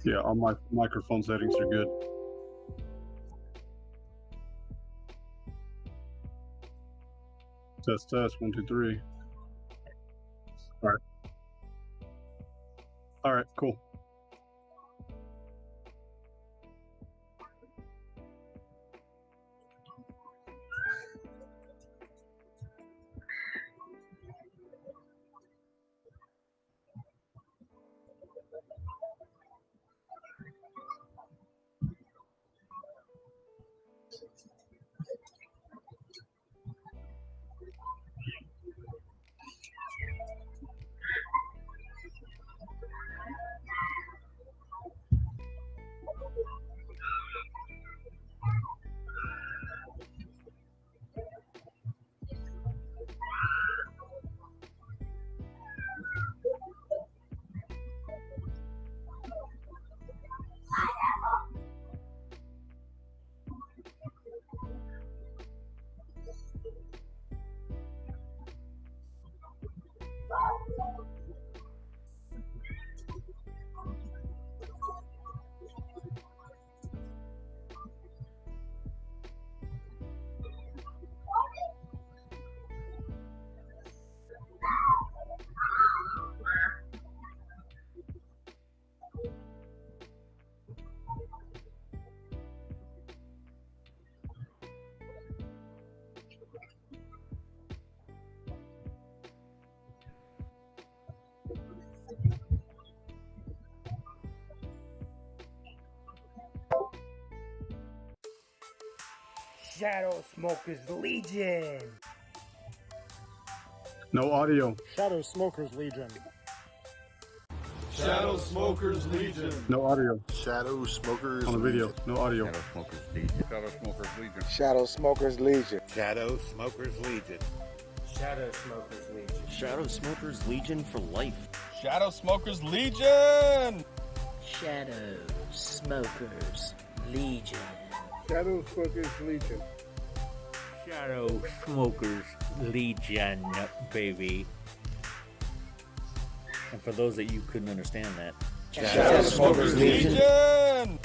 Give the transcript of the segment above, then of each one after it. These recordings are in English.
Yeah, all my microphone settings are good. Test, test, 1, 2, 3. All right. All right, cool. Shadow Smokers Legion. No audio. Shadow Smokers Legion. Shadow Smokers Legion. No audio. Shadow Smokers On the video. No audio. Shadow Smokers Legion. Shadow Smokers Legion. Shadow Smokers Legion. Shadow Smokers Legion. Shadow Smokers Legion. Shadow Smokers Legion for life. Shadow Smokers Legion. Shadow Smokers Legion. Shadow Smokers Legion. Shadow Smokers Legion, baby. And for those that you couldn't understand that, Shadow Smokers Legion.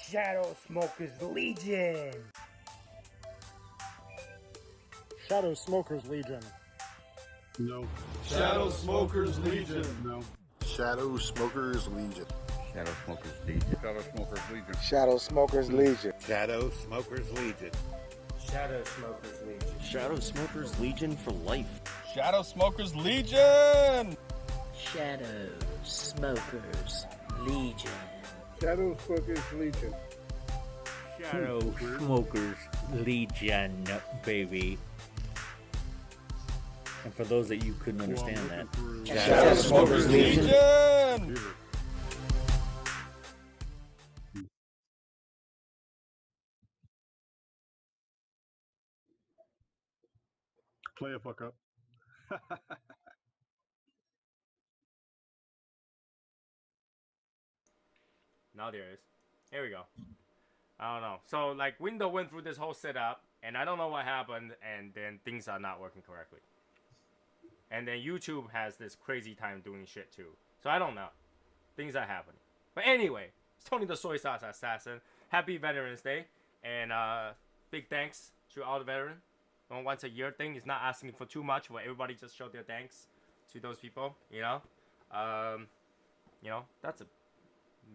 Shadow Smokers Legion. Shadow Smokers Legion. No. Shadow Smokers Legion. No. Shadow Smokers Legion. Shadow Smokers Legion. Shadow Smokers Legion. Shadow Smokers Legion. Shadow Smokers Legion. Shadow Smokers Legion. Shadow Smokers Legion for life. Shadow Smokers Legion. Shadow Smokers Legion. Shadow Smokers Legion. Shadow Smokers Legion, baby. And for those that you couldn't understand that, Shadow Smokers Legion. Legion. Play a fuck up. Now there is. Here we go. I don't know. So like Windows went through this whole setup, and I don't know what happened, and then things are not working correctly. And then YouTube has this crazy time doing shit too. So I don't know. Things are happening. But anyway, it's Tony the Soy Sauce Assassin. Happy Veterans Day, and big thanks to all the veterans. Once a year thing is not asking for too much, where everybody just show their thanks to those people. You know, that's a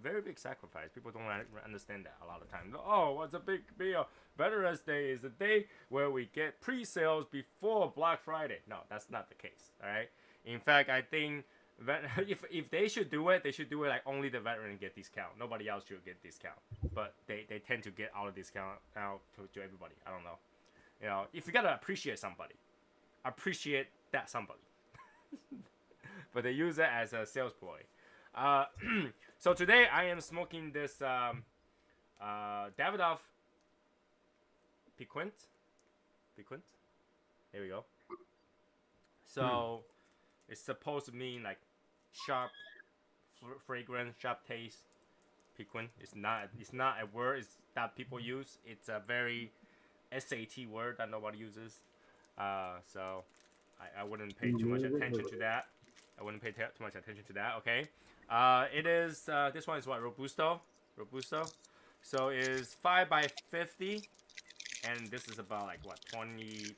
very big sacrifice. People don't understand that a lot of times. Oh, what's a big deal? Veterans Day is the day where we get pre-sales before Black Friday. No, that's not the case. All right. In fact, I think if they should do it, they should do it like only the veteran get discount. Nobody else should get discount. But they tend to get all the discount out to everybody. I don't know. You know, if you gotta appreciate somebody, appreciate that somebody. But they use it as a sales ploy. So today I am smoking this Davidoff Piquant. There we go. So it's supposed to mean like sharp, fragrant, sharp taste. Piquant. It's not a word that people use. It's a very SAT word that nobody uses. So I wouldn't pay too much attention to that. I wouldn't pay too much attention to that. Okay. It is this one is what, Robusto. So is 5 by 50, and this is about like what, 20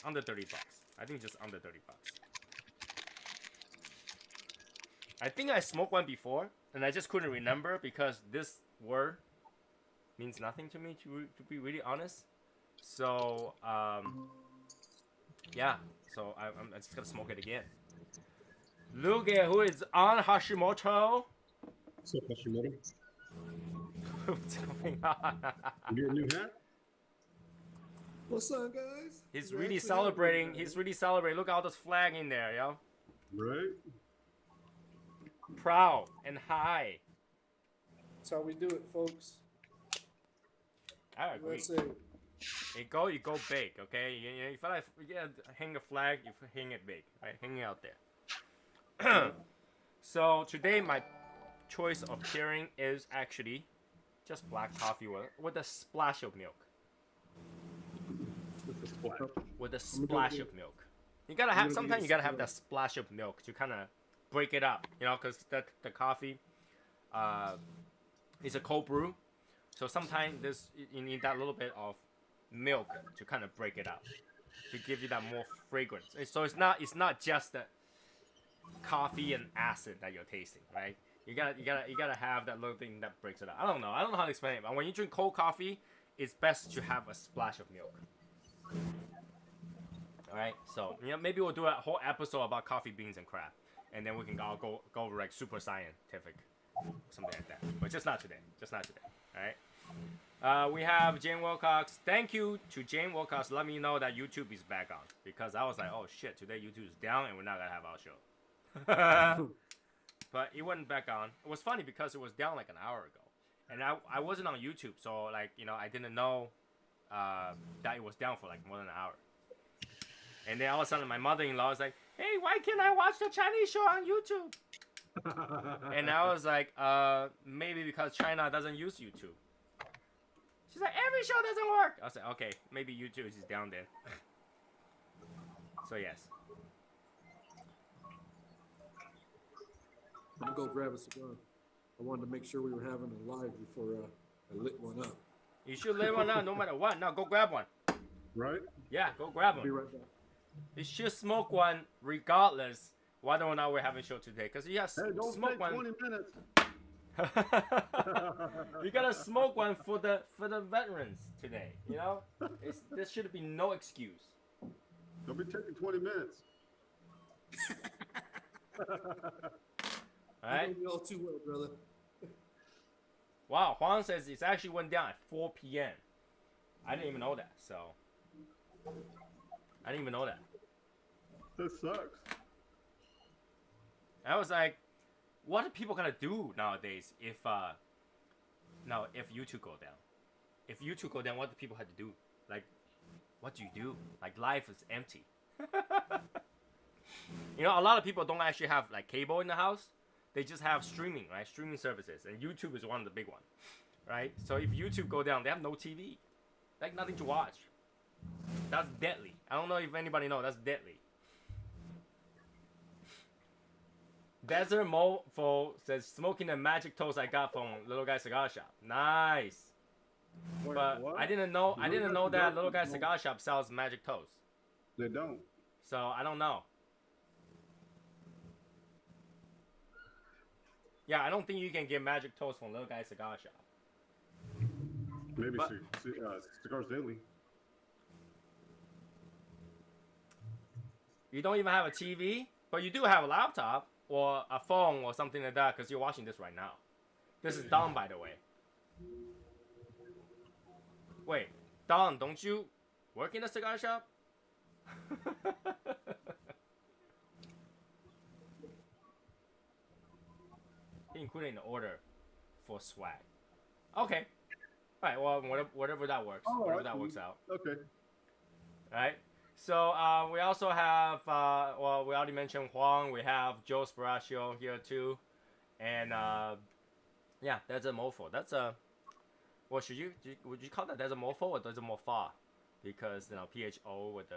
under 30 bucks. I think just under 30 bucks. I think I smoked one before, and I just couldn't remember because this word means nothing to me, to be really honest. So yeah. So I'm just gonna smoke it again. Look at who is on Hashimoto. What's up, Hashimoto? What's going on? You get a new hat? What's up, guys? He's really celebrating. Look at all this flag in there, yo. Right? Proud and high. That's how we do it, folks. I agree. That's it. You go big, okay? You feel like you hang a flag, you hang it big, right? Hang it out there. So today my choice of pairing is actually just black coffee with a splash of milk. With a splash of milk. You gotta have, sometimes you gotta have that splash of milk to kind of break it up, you know, because the coffee is a cold brew. So sometimes you need that little bit of milk to kind of break it up, to give you that more fragrance. So it's not just the coffee and acid that you're tasting, right? You gotta have that little thing that breaks it up. I don't know how to explain it, but when you drink cold coffee, it's best to have a splash of milk. All right, so maybe we'll do a whole episode about coffee beans and crap, and then we can all go over like super scientific, something like that. But just not today. All right. We have Jane Wilcox. Thank you to Jane Wilcox. Let me know that YouTube is back on, because I was like, oh shit, today YouTube is down and we're not gonna have our show. But it wasn't back on. It was funny because it was down like an hour ago, and I wasn't on YouTube, so like I didn't know that it was down for like more than an hour. And then all of a sudden my mother-in-law was like, hey, why can't I watch the Chinese show on YouTube? And I was like, maybe because China doesn't use YouTube. She's like, every show doesn't work. I was like, okay, maybe YouTube is down there. So yes. I'm gonna go grab a cigar. I wanted to make sure we were having it live before I lit one up. You should lit one up no matter what. Now go grab one. Right? Yeah, go grab one. I'll be right back. You should smoke one regardless whether or not we're having a show today. Because you have don't smoke take one. 20 minutes. You gotta smoke one for the veterans today. There should be no excuse. Don't be taking 20 minutes. All right. You know me all too well, brother. Wow, Juan says it actually went down at 4 p.m. I didn't even know that. So I didn't even know that. That sucks. I was like, what are people gonna do nowadays if YouTube go down? If YouTube go down, what do people have to do? Like, what do you do? Like, life is empty. A lot of people don't actually have like cable in the house. They just have streaming, right? Streaming services, and YouTube is one of the big ones, right? So if YouTube go down, they have no TV, like nothing to watch. That's deadly. I don't know if anybody knows. That's deadly. Desert Mofo says, smoking the magic toast I got from Little Guy Cigar Shop. Nice. Wait, but what? I didn't know that Little Guy Cigar Shop sells magic toast. They don't. So I don't know. Yeah, I don't think you can get magic toast from Little Guy Cigar Shop. Maybe Cigars Daily. You don't even have a TV, but you do have a laptop or a phone or something like that, because you're watching this right now. This is Don, by the way. Wait, Don, don't you work in a cigar shop? He included in the order for swag. Okay. All right. Well, whatever that works. Whatever that works out. Okay. All right. So we also have, we already mentioned Huang. We have Joe Sparaccio here too, and yeah, that's a mofo. That's a, well, would you call that as a mofo or does it mofa? Because PHO with the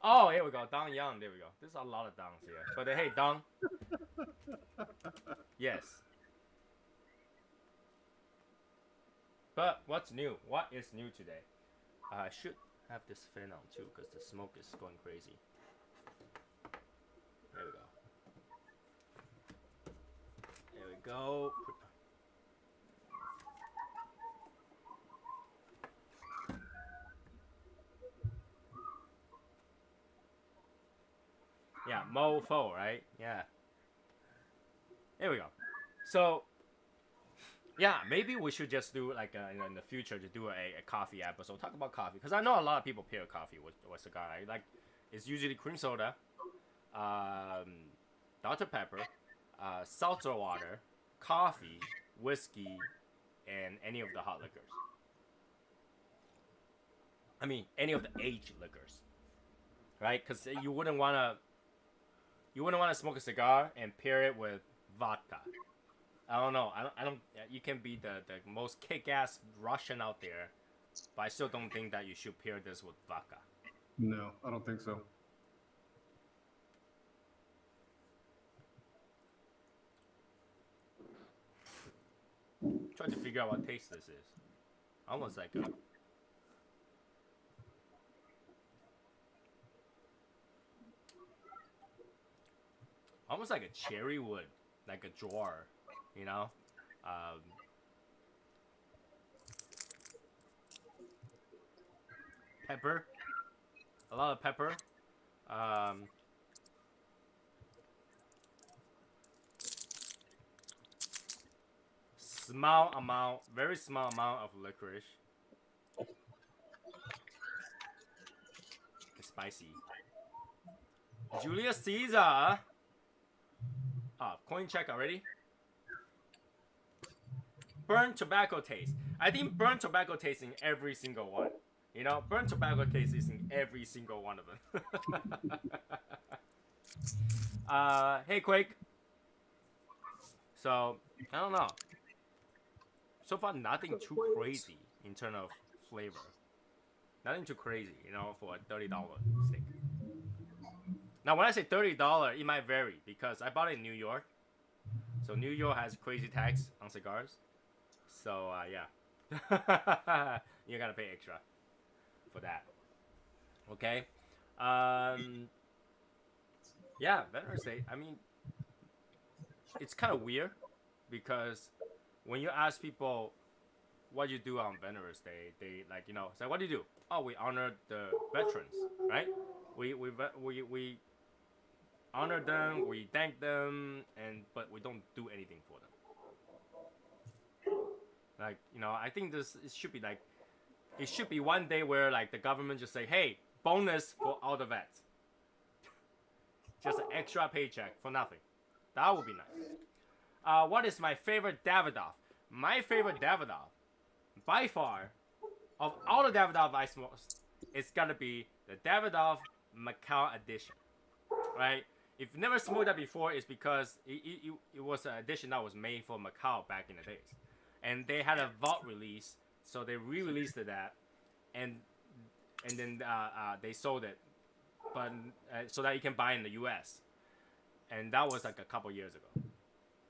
Oh, here we go. Dong Yang. There we go. There's a lot of Dongs here. But hey, Dong. Yes. But what's new? What is new today? I should have this fan on too because the smoke is going crazy. There we go. There we go. Yeah, mofo, right? Yeah. There we go. So, yeah, maybe we should just do like in the future to do a coffee episode. Talk about coffee because I know a lot of people pair coffee with cigar. Right? Like, it's usually cream soda, Dr. Pepper, seltzer water, coffee, whiskey, and any of the hot liquors. I mean, any of the aged liquors, right? Because you wouldn't want to smoke a cigar and pair it with vodka. I don't know. I don't. You can be the most kick-ass Russian out there, but I still don't think that you should pair this with vodka. No, I don't think so. Trying to figure out what taste this is. Almost like a. Almost like a cherry wood, like a drawer, you know? Pepper. A lot of pepper. Very small amount of licorice. It's spicy. Julius Caesar. Coin check already. Burnt tobacco taste. I think burnt tobacco taste in every single one. You know, burnt tobacco taste is in every single one of them. Hey, Quake. So, I don't know. So far, nothing too crazy in terms of flavor. Nothing too crazy, you know, for a $30 steak. Now, when I say $30, it might vary because I bought it in New York. So New York has crazy tax on cigars. So, yeah. You gotta pay extra for that. Okay? Yeah, Veterans Day. I mean, it's kind of weird because when you ask people what you do on Veterans Day, they like, you know, say, what do you do? Oh, we honor the veterans, right? We honor them, we thank them, but we don't do anything for them. Like, you know, I think it should be like, it should be one day where like the government just say, hey, bonus for all the vets. Just an extra paycheck for nothing. That would be nice. What is my favorite Davidoff? My favorite Davidoff, by far, of all the Davidoff I smoked, it's gotta be the Davidoff Macau edition, right? If you've never smoked that before, it's because it was an edition that was made for Macau back in the days. And they had a vault release, so they re-released that, and then they sold it, but so that you can buy in the U.S. And that was like a couple years ago.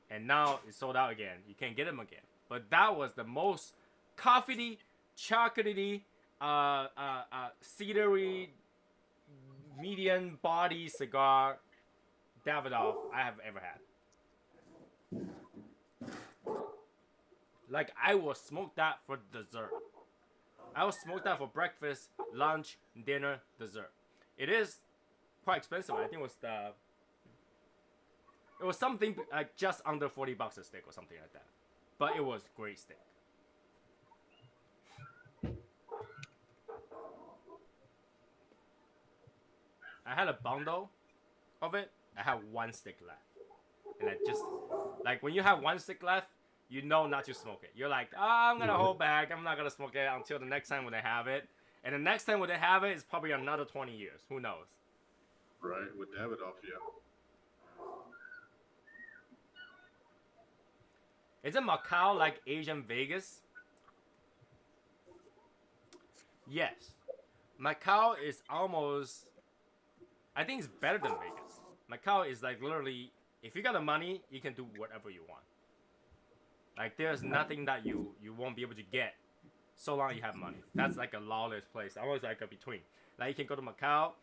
And now it's sold out again. You can't get them again. But that was the most coffee-y, chocolatey, cedary, medium body cigar Davidoff I have ever had. Like, I will smoke that for dessert. I will smoke that for breakfast, lunch, dinner, dessert. It is quite expensive. I think it was something like just under $40 a stick or something like that. But it was great steak. I had a bundle of it. I had one stick left. And I just, like, when you have one stick left, you know not to smoke it. You're like, I'm going to hold back. I'm not going to smoke it until the next time when they have it. And the next time when they have it is probably another 20 years. Who knows? Right, with Davidoff, yeah. Isn't Macau like Asian Vegas? Yes. Macau is almost I think it's better than Vegas. Macau is like literally, if you got the money, you can do whatever you want. Like there's nothing that you won't be able to get, so long you have money. That's like a lawless place. Almost like a between. Like you can go to Macau,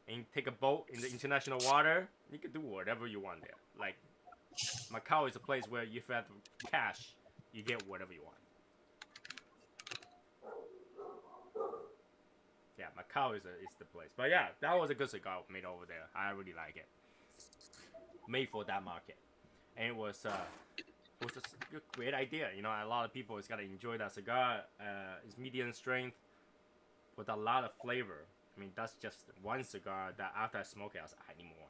and take a boat in the international water. You can do whatever you want there. Like Macau is a place where if you have cash, you get whatever you want. Yeah, Macau is the place. But yeah, that was a good cigar made over there. I really like it. Made for that market, and it was a great idea. You know, a lot of people is gonna enjoy that cigar. It's medium strength with a lot of flavor. I mean, that's just one cigar that after I smoke it, I was like, I need more.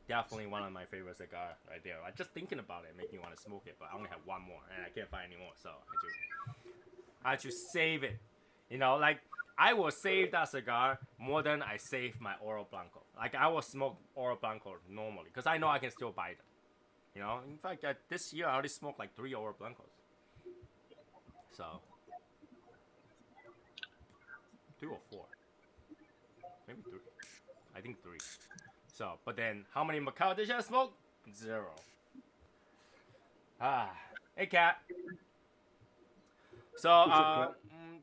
Definitely one of my favorite cigars right there. I just thinking about it make me want to smoke it, but I only have one more and I can't find any more, so I just save it. You know, like I will save that cigar more than I save my Oro Blanco. Like I will smoke Oro Blanco normally because I know I can still buy them. You know, in fact, this year I already smoked like 3 Oro Blancos. So 3 or 4, maybe 3. I think 3. So, but then, how many Macau did I smoke? 0. Hey cat. So,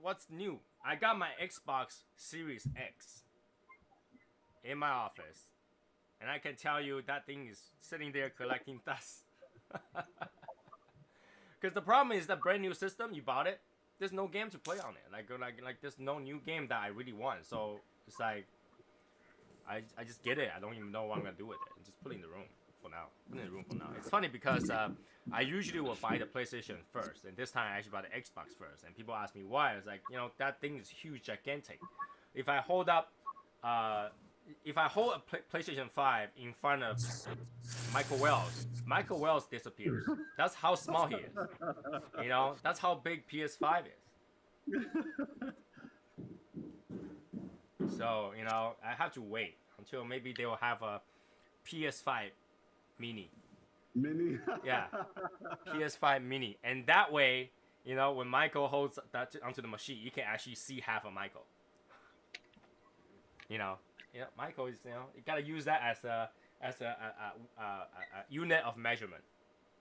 what's new? I got my Xbox Series X in my office, and I can tell you that thing is sitting there collecting dust. Because the problem is that brand new system, you bought it, there's no game to play on it. Like there's no new game that I really want. So it's like, I just get it. I don't even know what I'm gonna do with it. Just put it in the room for now. It's funny because I usually will buy the PlayStation first, and this time I actually bought the Xbox first. And people ask me why. It's like, you know, that thing is huge, gigantic. If I hold a PlayStation 5 in front of Michael Wells disappears. That's how small he is. You know, that's how big PS5 is. So, you know, I have to wait until maybe they will have a PS5 mini. Mini? Yeah, PS5 mini. And that way, you know, when Michael holds that onto the machine, you can actually see half of Michael. You know, Michael is, you know, you gotta use that as a unit of measurement,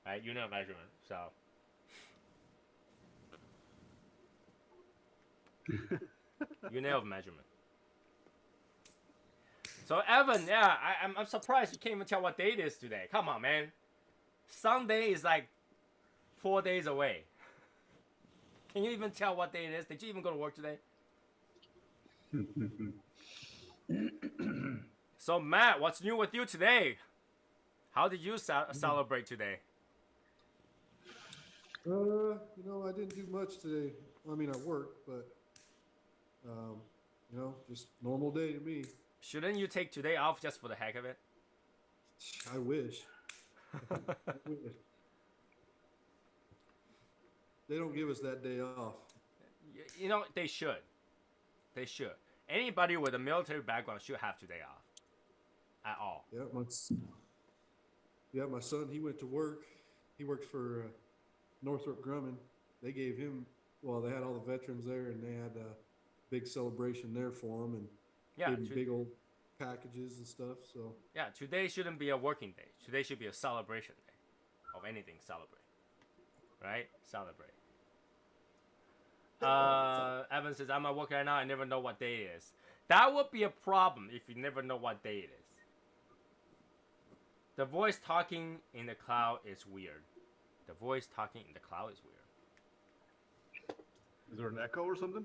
right? Unit of measurement. So. Unit of measurement. So Evan, yeah, I'm surprised you can't even tell what date it is today. Come on, man. Sunday is like 4 days away. Can you even tell what day it is? Did you even go to work today? So Matt, what's new with you today? How did you celebrate today? You know, I didn't do much today. I mean, I worked, but you know, just normal day to me. Shouldn't you take today off just for the heck of it? I wish. I wish. They don't give us that day off. You know, they should. They should. Anybody with a military background should have today off. At all. Yeah, my son, he went to work. He worked for Northrop Grumman. They gave him, well, they had all the veterans there, and they had a big celebration there for him, and gave him big old packages and stuff. So yeah, today shouldn't be a working day. Today should be a celebration day of anything. Celebrate, right? Celebrate. Evan says, I'm at work right now. I never know what day it is. That would be a problem if you never know what day it is. The voice talking in the cloud is weird. The voice talking in the cloud is weird. Is there an echo or something?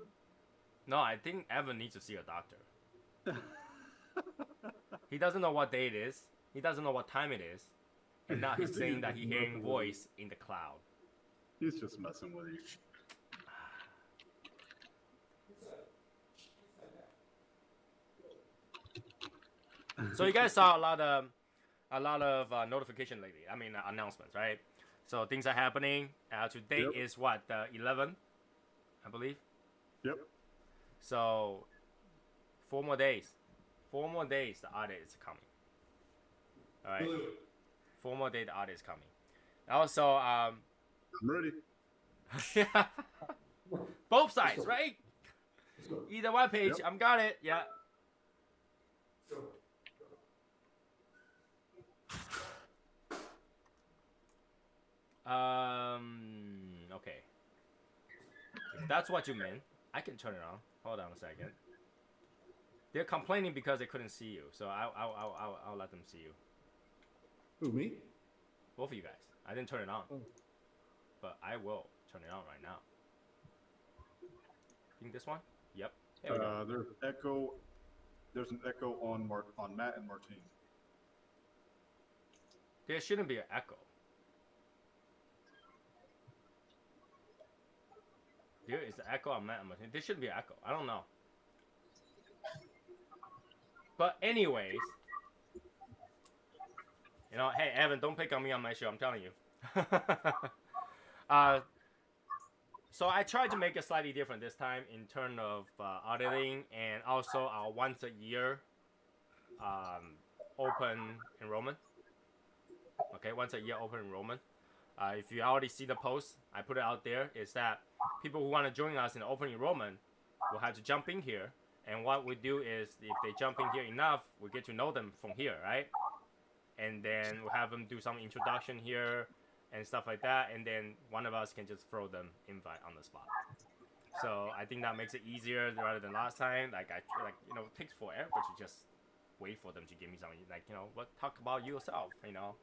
No, I think Evan needs to see a doctor. He doesn't know what day it is. He doesn't know what time it is. And now he's saying that he's hearing voice in the cloud. He's just messing with you. So you guys saw a lot of notification lately. I mean, announcements, right? So things are happening. Today is what, the 11th, I believe. Yep. So 4 more days. 4 more days, the audit is coming. All right. 4 more days, the audit is coming. Also, I'm ready. yeah. Both sides, right? Either one page. Yep. I'm got it. Yeah. Okay. If that's what you meant, I can turn it on. Hold on a second. They're complaining because they couldn't see you, so I'll let them see you. Who, me? Both of you guys. I didn't turn it on, Oh. but I will turn it on right now. Think this one? Yep. There we go. There's echo. There's an echo on Matt and Martine. There shouldn't be an echo. There is an echo on Matt and Martin. There shouldn't be an echo. I don't know. But anyways, you know, hey Evan, don't pick on me on my show. I'm telling you. So I tried to make it slightly different this time in terms of auditing and also our once a year open enrollment. Okay, once a year open enrollment. If you already see the post, I put it out there, is that people who want to join us in the open enrollment will have to jump in here. And what we do is, if they jump in here enough, we get to know them from here, right? And then we'll have them do some introduction here and stuff like that. And then one of us can just throw them invite on the spot. So I think that makes it easier rather than last time. Like, you know, it takes forever to just wait for them to give me something. Like, you know, what, talk about yourself, you know?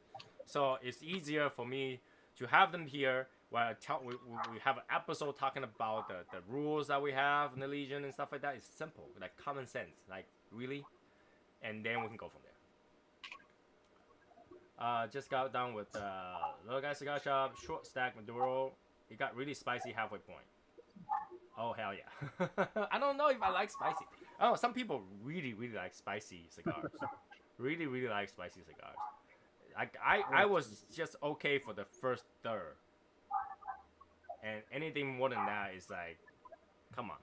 So it's easier for me to have them here where we have an episode talking about the rules that we have in the Legion and stuff like that. It's simple, like common sense, like really. And then we can go from there. Just got done with Little Guy Cigar Shop, Short Stack Maduro. It got really spicy halfway point. Oh, hell yeah. I don't know if I like spicy. Oh, some people really, really like spicy cigars. Really, really like spicy cigars. I was just okay for the first third. And anything more than that is like, come on,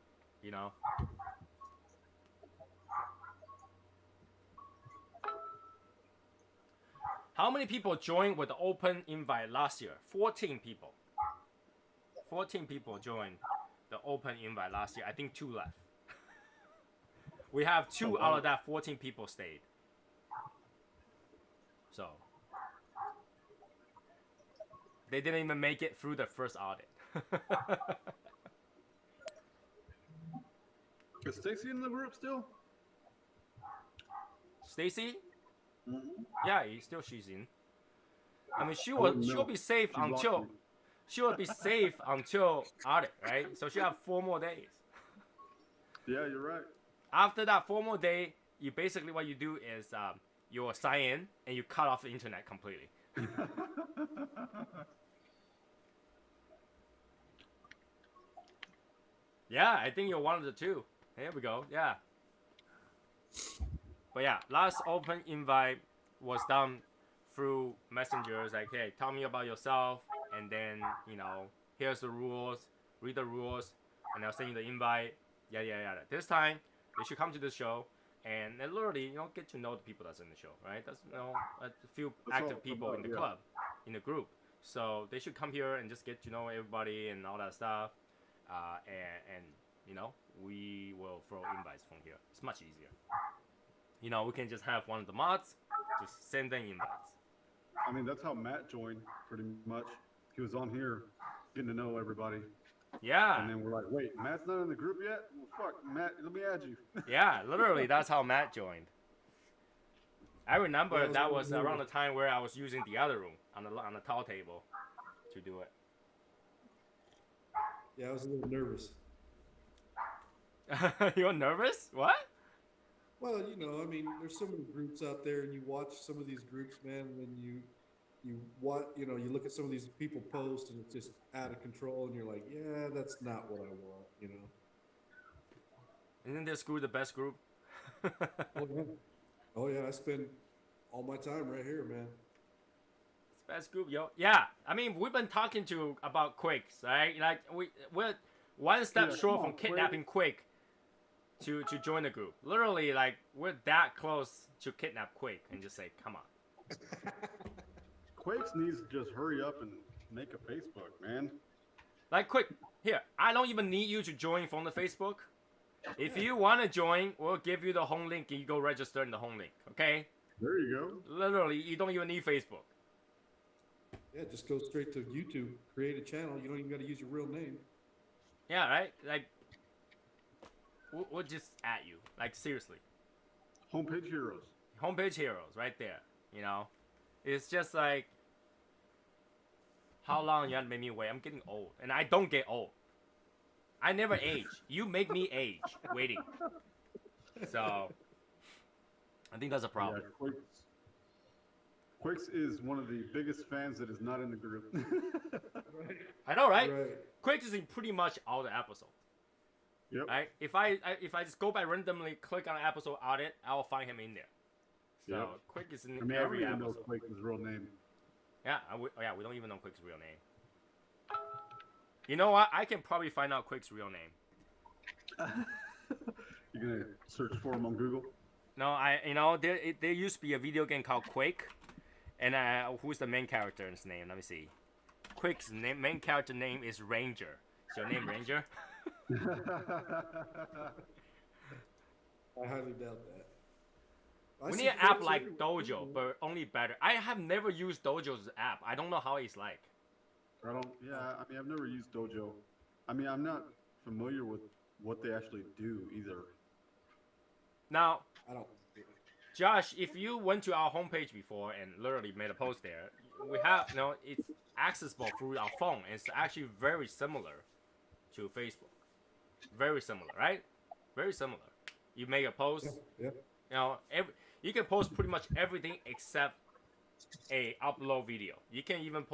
you know? How many people joined with the open invite last year? 14 people. 14 people joined the open invite last year. I think 2 left. We have 2 out of that 14 people stayed. So they didn't even make it through the first audit. Is Stacy in the group still? Stacy? Mm-hmm. Yeah, she's in. I mean, she'll be safe until audit, right? So she have 4 more days. Yeah, you're right. After that 4 more day, you basically what you do is you sign in and you cut off the internet completely. Yeah, I think you're one of the 2. Here we go. Yeah. But yeah, last open invite was done through messengers. Like, hey, tell me about yourself, and then, you know, here's the rules. Read the rules, and I'll send you the invite. Yeah. This time, they should come to the show and literally, you know, get to know the people that's in the show, right? That's, you know, a few active people in the club, in the group. So they should come here and just get to know everybody and all that stuff. And you know, we will throw invites from here. It's much easier. You know, we can just have one of the mods just send them invites. I mean, that's how Matt joined, pretty much. He was on here getting to know everybody. Yeah. And then we're like, wait, Matt's not in the group yet? Well, fuck, Matt, let me add you. Yeah, literally, that's how Matt joined. I remember that was around the time where I was using the other room on the tall table to do it. Yeah, I was a little nervous. You're nervous? What? Well, you know, I mean, there's so many groups out there, and you watch some of these groups, man, and then you look at some of these people post, and it's just out of control, and you're like, yeah, that's not what I want, you know. Isn't this group the best group? Oh yeah, I spend all my time right here, man. It's best group, yo. Yeah, I mean, we've been talking about Quakes, right? Like we're one step short from kidnapping Quake to join the group. Literally, like, we're that close to kidnap Quake and just say, come on. Quakes needs to just hurry up and make a Facebook, man. Like, quick, Here, I don't even need you to join from the Facebook. If you want to join, we'll give you the home link and you go register in the home link, okay? There you go. Literally, you don't even need Facebook. Yeah, just go straight to YouTube, create a channel. You don't even got to use your real name. Yeah, right? Like, we'll just at you. Like, seriously. Homepage heroes. Homepage heroes, right there. You know? It's just like, how long you have to make me wait? I'm getting old. And I don't get old. I never age. You make me age waiting. So, I think that's a problem. Yeah, Quakes is one of the biggest fans that is not in the group. I know, right? Right. Quick is in pretty much all the episodes. Yep. Right? If I just go by randomly click on an episode audit, I'll find him in there. So Yep. Quick is in I mean, every I don't even know episode. Quake's real name. Yeah, we don't even know Quick's real name. You know what? I can probably find out Quick's real name. You're gonna search for him on Google? No, there used to be a video game called Quake, and who's the main character's name? Let me see. Quake's main character name is Ranger. Is your name Ranger? I highly doubt that. I We see need an app Quakes like everywhere. Dojo, but only better. I have never used Dojo's app. I don't know how it's like. I mean, I've never used Dojo. I mean, I'm not familiar with what they actually do either. Now, I don't. Josh, if you went to our homepage before and literally made a post there, we have, it's accessible through our phone. It's actually very similar to Facebook. Very similar, right? Very similar. You make a post, Yeah. You can post pretty much everything except a upload video. You can even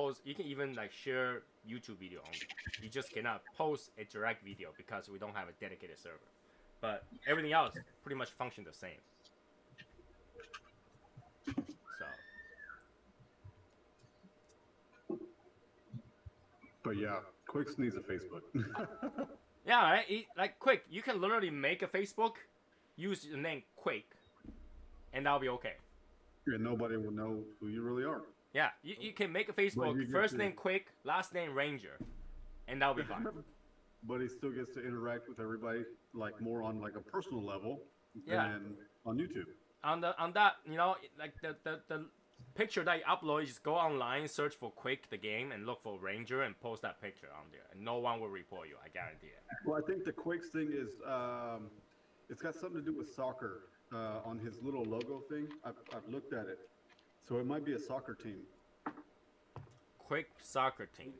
like share YouTube video only. You just cannot post a direct video because we don't have a dedicated server. But everything else pretty much function the same. So. But yeah, Quakes needs a Facebook. Yeah, right? Like Quake, you can literally make a Facebook, use the name Quake, and that'll be okay. Yeah, nobody will know who you really are. Yeah, you can make a Facebook, you get first to- name Quake, last name Ranger, and that'll be fine. But he still gets to interact with everybody like more on like a personal level Yeah. than on YouTube. On that, like the picture that you upload, you just go online, search for Quake the game, and look for Ranger, and post that picture on there, and no one will report you. I guarantee it. Well, I think the Quakes thing is it's got something to do with soccer on his little logo thing. I've looked at it, so it might be a soccer team. Quake soccer team.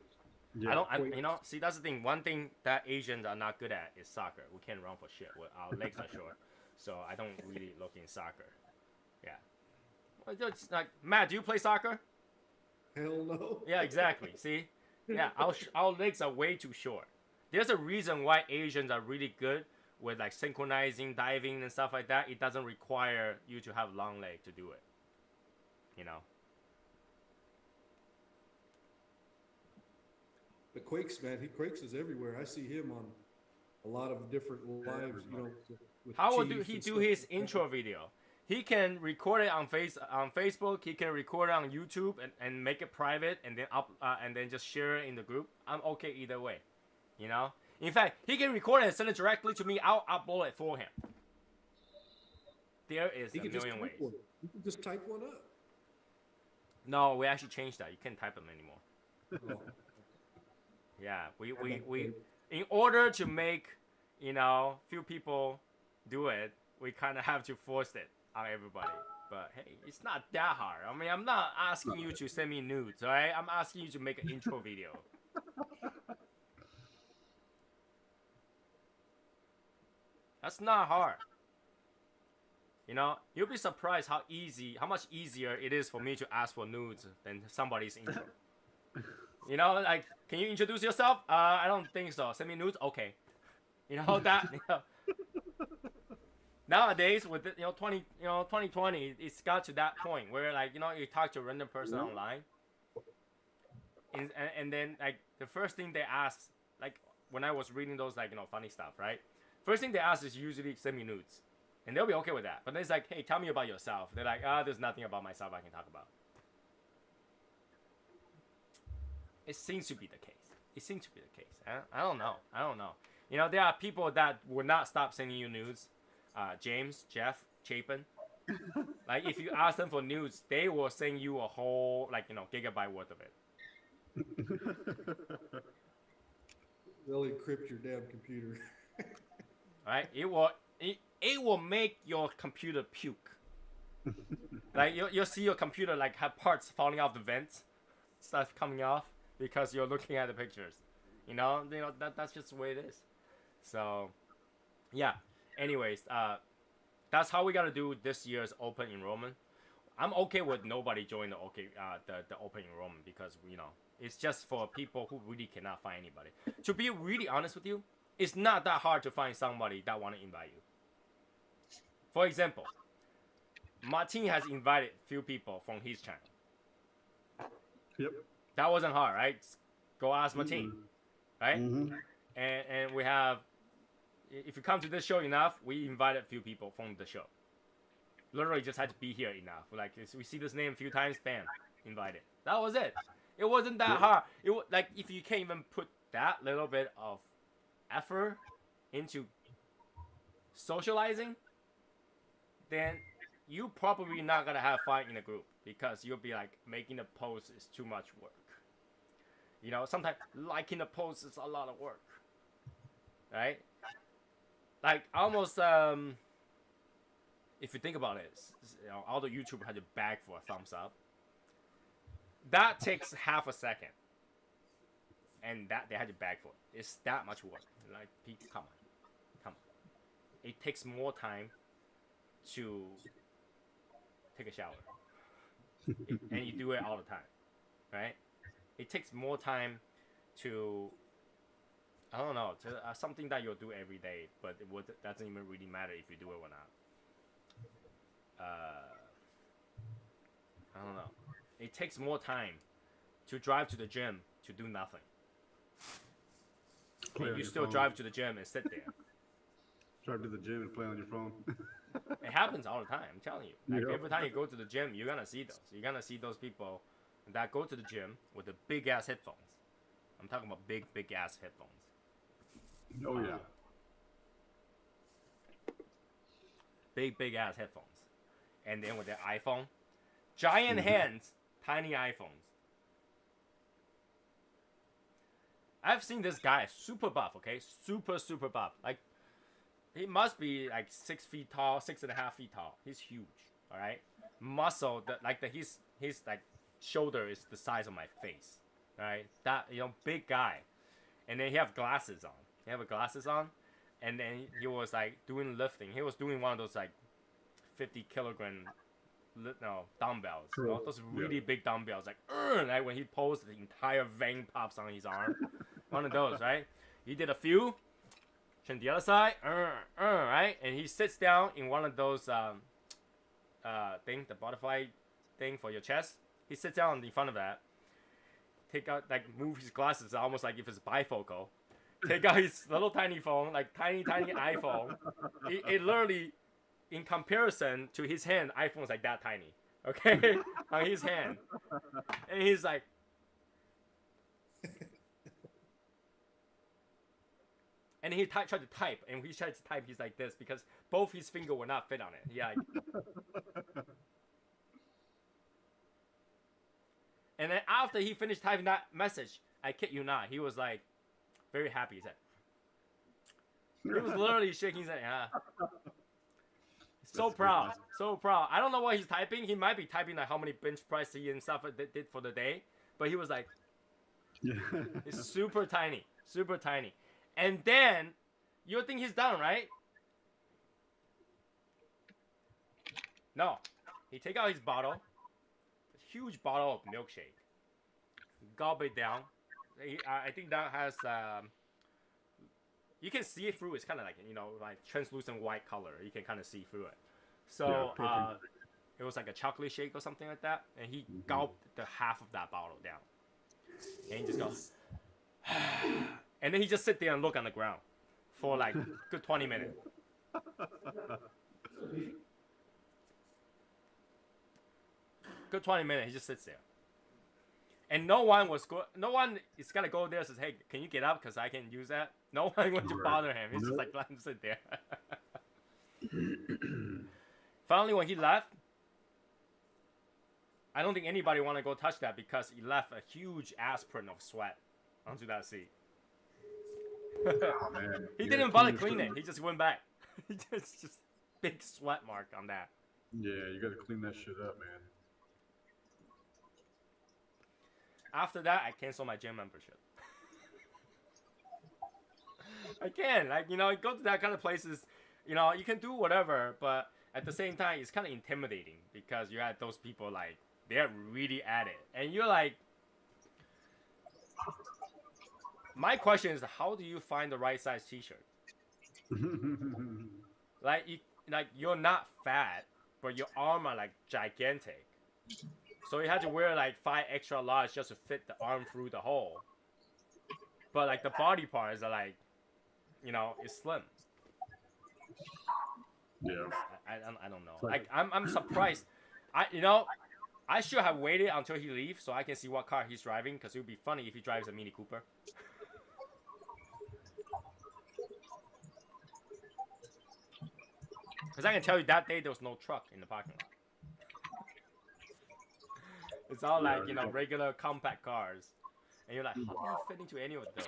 Yeah, See, that's the thing. One thing that Asians are not good at is soccer. We can't run for shit. Our legs are short, so I don't really look in soccer. Yeah. Well, it's like, Matt, do you play soccer? Hell no. Yeah, exactly. See? Yeah, our legs are way too short. There's a reason why Asians are really good with like synchronizing, diving, and stuff like that. It doesn't require you to have long legs to do it. You know? The Quakes, man, Quakes is everywhere. I see him on a lot of different lives, with How will Chiefs he and do stuff his like that. intro video? He can record it on Facebook. He can record it on YouTube and make it private and then just share it in the group. I'm okay either way, you know. In fact, he can record it and send it directly to me. I'll upload it for him. There is He a can just million type ways. one. You can just type one up. No, we actually changed that. You can't type them anymore. Oh. Yeah, we in order to make few people do it, we kind of have to force it on everybody. But hey, it's not that hard. I mean, I'm not asking you to send me nudes, all right? I'm asking you to make an intro video. That's not hard. You'll be surprised how much easier it is for me to ask for nudes than somebody's intro. Like, can you introduce yourself? I don't think so. Send me nudes? Okay. Nowadays, with 2020, it's got to that point where you talk to a random person online, and then like the first thing they ask, like when I was reading those funny stuff, right? First thing they ask is usually send me nudes, and they'll be okay with that. But then it's like, hey, tell me about yourself. They're like, there's nothing about myself I can talk about. It seems to be the case. It seems to be the case. I don't know. You know, there are people that will not stop sending you news. James, Jeff, Chapin. Like, if you ask them for news, they will send you a whole, like, you know, gigabyte worth of it. They'll encrypt your damn computer. Right? It will make your computer puke. Like, you'll see your computer, like, have parts falling off the vents, stuff coming off, because you're looking at the pictures. You know, that's just the way it is. So, yeah. Anyways, that's how we gotta do this year's open enrollment. I'm okay with nobody joining the open enrollment because, you know, it's just for people who really cannot find anybody. To be really honest with you, it's not that hard to find somebody that want to invite you. For example, Martin has invited few people from his channel. Yep. That wasn't hard, right? Go ask Martin, right? And we have, if you come to this show enough, we invited a few people from the show. Literally just had to be here enough. Like, we see this name a few times, bam, invited. That was it. It wasn't that hard. It was like, if you can't even put that little bit of effort into socializing, then you probably not gonna have fun in a group because you'll be like, making a post is too much work. You know, sometimes liking a post is a lot of work, right? Like, almost, if you think about it, you know, all the YouTubers had to beg for a thumbs up. That takes half a second, and that they had to beg for it. It's that much work. Like, people, come on. It takes more time to take a shower, and you do it all the time, right? It takes more time to, I don't know, to something that you'll do every day, but it doesn't even really matter if you do it or not. I don't know. It takes more time to drive to the gym to do nothing. And you still drive to the gym and sit there. Drive to the gym and play on your phone. It happens all the time, I'm telling you. Like, every time you go to the gym, you're gonna see those. You're gonna see those people that go to the gym with the big ass headphones. I'm talking about big ass headphones. Oh yeah. Big ass headphones. And then with their iPhone. Giant hands, tiny iPhones. I've seen this guy, super buff, okay? Super buff. Like, he must be like 6 feet tall, 6.5 feet tall. He's huge, all right? Muscle, his like shoulder is the size of my face, all right? That, you know, big guy. And then he have glasses on. And then he was like doing lifting. He was doing one of those like 50 kilogram dumbbells. You know, those really big dumbbells. Like, like when he poses, the entire vein pops on his arm. One of those, right? He did a few. Turn the other side, right? And he sits down in one of those the butterfly thing for your chest. He sits down in front of that. Take out, like, move his glasses almost like if it's bifocal. Take out his little tiny phone, like tiny iPhone. It literally, in comparison to his hand, iPhone's like that tiny. Okay, on his hand, and he's like. And he tried to type, and when he tried to type, he's like this because both his fingers will not fit on it. Yeah. And then after he finished typing that message, I kid you not, he was like very happy. He said, he was literally shaking his head. Yeah. So proud, awesome. So proud. I don't know what he's typing. He might be typing like how many bench press he and stuff did for the day, but he was like, it's super tiny. And then, you think he's done, right? No. He take out his bottle. A huge bottle of milkshake. Gulp it down. I think that has, you can see it through. It's kind of like, you know, like translucent white color. You can kind of see through it. So, it was like a chocolate shake or something like that. And he gulped the half of that bottle down. And he just goes... And then he just sit there and look on the ground for like good 20 minutes. Good 20 minutes, he just sits there. And no one is gonna go there and says, "Hey, can you get up? Because I can use that." No one went to bother him. He's just like, let him sit there. Finally, when he left, I don't think anybody want to go touch that because he left a huge ass print of sweat onto that seat. Oh, man. He You didn't gotta bother clean clean it. He just went back. just big sweat mark on that. Yeah, you gotta clean that shit up, man. After that, I canceled my gym membership. I can, like, you know, go to that kind of places, you know, you can do whatever, but at the same time, it's kind of intimidating because you had those people, like, they're really at it. And you're like, my question is, how do you find the right size t-shirt? Like, you're not fat, but your arm are, like, gigantic. So you had to wear like 5 extra large just to fit the arm through the hole. But like the body parts are like, you know, it's slim. Yeah. I don't know. Like I'm surprised. I should have waited until he leaves so I can see what car he's driving because it would be funny if he drives a Mini Cooper. Because I can tell you that day there was no truck in the parking lot. It's all like, you know, regular compact cars. And you're like, how do you fit into any of those?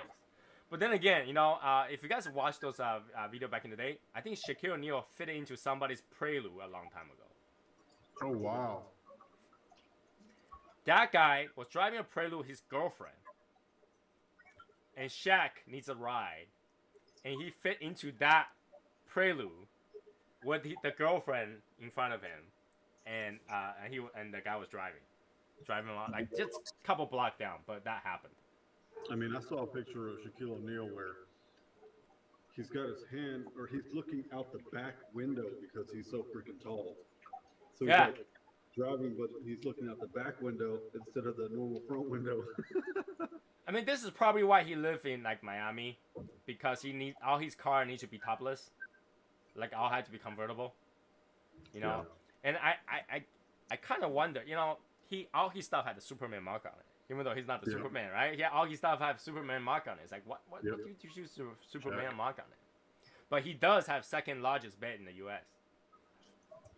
But then again, you know, if you guys watched those video back in the day, I think Shaquille O'Neal fit into somebody's Prelude a long time ago. Oh, wow. That guy was driving a Prelude with his girlfriend. And Shaq needs a ride. And he fit into that Prelude with the girlfriend in front of him. And the guy was driving along, like just a couple blocks down, but that happened. I mean, I saw a picture of Shaquille O'Neal where he's got his hand, or he's looking out the back window because he's so freaking tall. So he's like driving, but he's looking out the back window instead of the normal front window. I mean, this is probably why he lived in like Miami, because all his car needs to be topless, like all had to be convertible, you know. Yeah. And I kind of wonder, you know. All his stuff had the Superman mark on it, even though he's not the Superman, right? Yeah, all his stuff have Superman mark on it. It's like, what do you choose Superman mark on it? But he does have second largest bed in the U.S.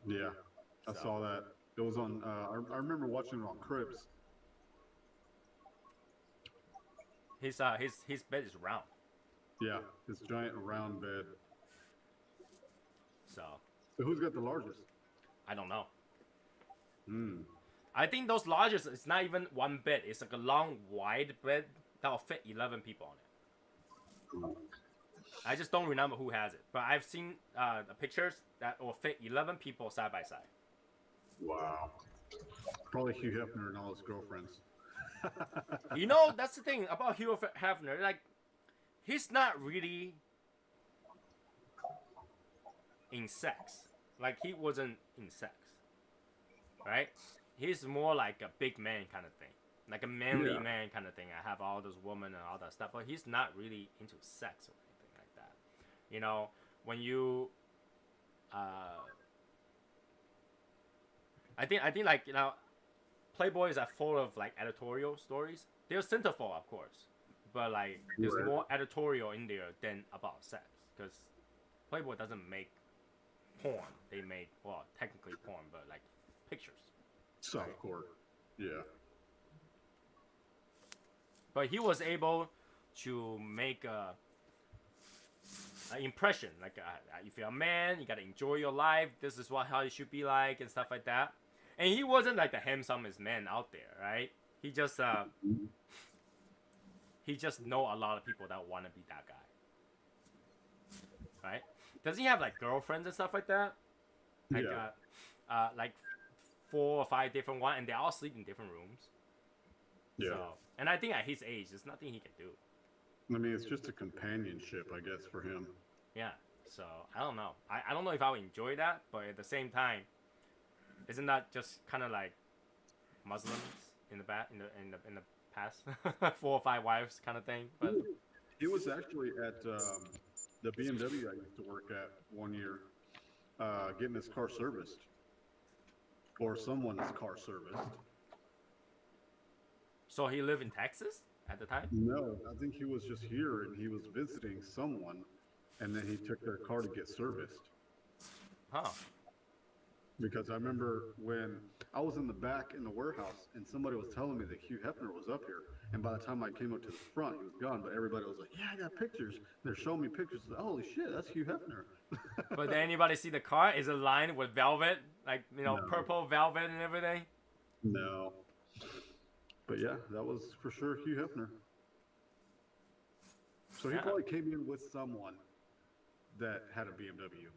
Yeah, I saw that. It was on. I remember watching it on Cribs. His bed is round. Yeah, his giant round bed. So who's got the largest? I don't know. Hmm. I think those largest, it's not even one bed. It's like a long, wide bed that will fit 11 people on it. I just don't remember who has it. But I've seen the pictures that will fit 11 people side by side. Wow. Probably Hugh Hefner and all his girlfriends. You know, that's the thing about Hugh Hefner. Like, he's not really in sex. Like, he wasn't in sex. Right? He's more like a big man kind of thing. Like a manly man kind of thing. I have all those women and all that stuff. But he's not really into sex or anything like that. You know, when you... I think like, you know, Playboys are full of like editorial stories. They're centerfold, of course. But like, there's more editorial in there than about sex. Because Playboy doesn't make porn. They make, well, technically porn, but like pictures. Softcore, yeah. But he was able to make an impression. Like, if you're a man, you gotta enjoy your life. This is how it should be like, and stuff like that. And he wasn't like the handsomest man out there, right? He just know a lot of people that want to be that guy, right? Does he have like girlfriends and stuff like that? Like, like 4 or 5 different ones, and they all sleep in different rooms. Yeah. So, and I think at his age, there's nothing he can do. I mean, it's just a companionship, I guess, for him. Yeah. So I don't know. I don't know if I would enjoy that, but at the same time, isn't that just kind of like Muslims in the past, 4 or 5 wives kind of thing? But he was actually at the BMW I used to work at one year, getting his car serviced, or someone's car serviced. So he lived in Texas at the time? No, I think he was just here and he was visiting someone, and then he took their car to get serviced. Huh. Because I remember when I was in the back in the warehouse and somebody was telling me that Hugh Hefner was up here. And by the time I came up to the front, he was gone. But everybody was like, yeah, I got pictures. And they're showing me pictures. Like, holy shit, that's Hugh Hefner. But did anybody see the car? Is it lined with velvet? Like, No. purple velvet and everything? No. But yeah, that was for sure Hugh Hefner. So he probably came in with someone that had a BMW.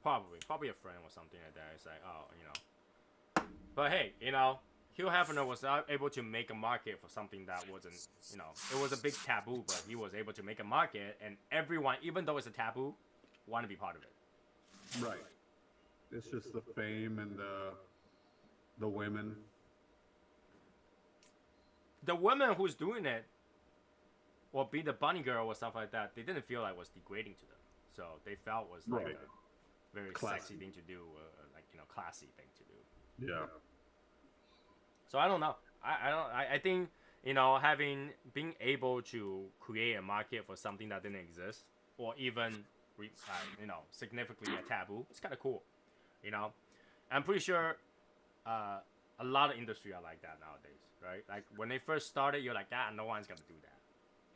Probably a friend or something like that. It's like, But hey, Hugh Hefner was able to make a market for something that wasn't, it was a big taboo, but he was able to make a market, and everyone, even though it's a taboo, want to be part of it. Right. It's just the fame and the women. The women who's doing it, or be the bunny girl or stuff like that, they didn't feel like it was degrading to them. So they felt was like a very sexy thing to do, classy thing to do. Yeah. So I don't know. I think being able to create a market for something that didn't exist, or even significantly a taboo, it's kind of cool. I'm pretty sure a lot of industry are like that nowadays, right? Like when they first started, you're like, no one's gonna do that,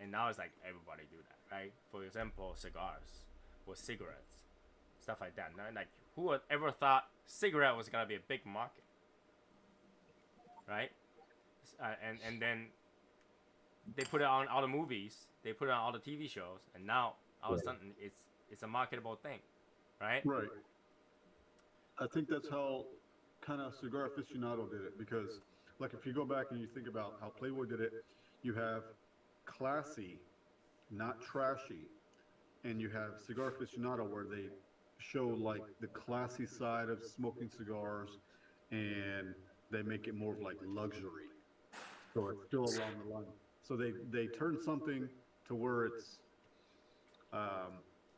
and now it's like everybody do that, right? For example, cigars or cigarettes, stuff like that. Like who would ever thought cigarette was gonna be a big market, right? And then they put it on all the movies, they put it on all the TV shows, and now all of a sudden it's a marketable thing, right? Right. I think that's how kind of Cigar Aficionado did it, because like if you go back and you think about how Playboy did it, you have classy, not trashy, and you have Cigar Aficionado where they show like the classy side of smoking cigars, and they make it more of like luxury. So it's still along the line. So they turn something to where it's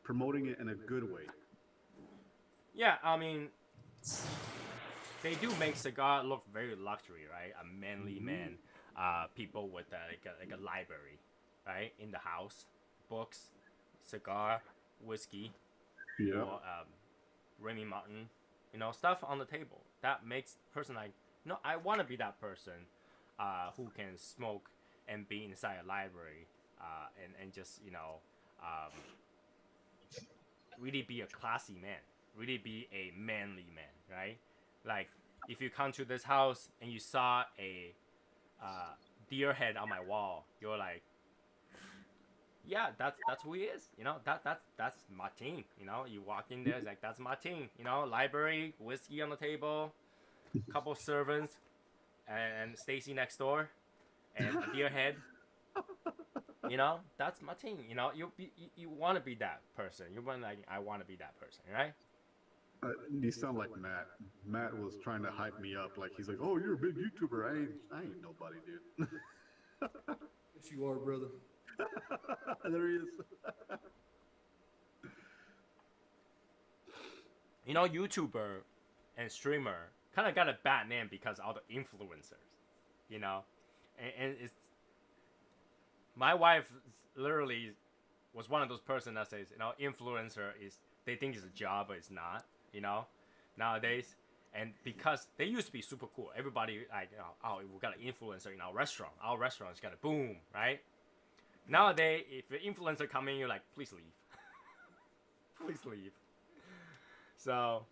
promoting it in a good way. Yeah, I mean, they do make cigar look very luxury, right? A manly man, people with like a library, right, in the house, books, cigar, whiskey, or Remy Martin, stuff on the table. That makes person like, I want to be that person who can smoke and be inside a library and just really be a classy man, really be a manly man, right? Like if you come to this house and you saw a deer head on my wall, you're like, yeah, that's who he is, that's Martin. You walk in there, it's like, that's Martin. Library, whiskey on the table, couple servants, and Stacy next door, and a deer head. That's Martin. You want to be that person. You want like, I want to be that person, right? You sound like Matt. Matt was trying to hype me up, like he's like, "Oh, you're a big YouTuber." I ain't nobody, dude. Yes, you are, brother. There he is. YouTuber and streamer kind of got a bad name because all the influencers, and it's, my wife literally was one of those person that says, influencer is, they think it's a job, but it's not, nowadays. And because they used to be super cool, everybody like, we got an influencer in our restaurant. Our restaurant's got a boom, right? Nowadays, if an influencer come in, you're like, please leave. Please leave. So,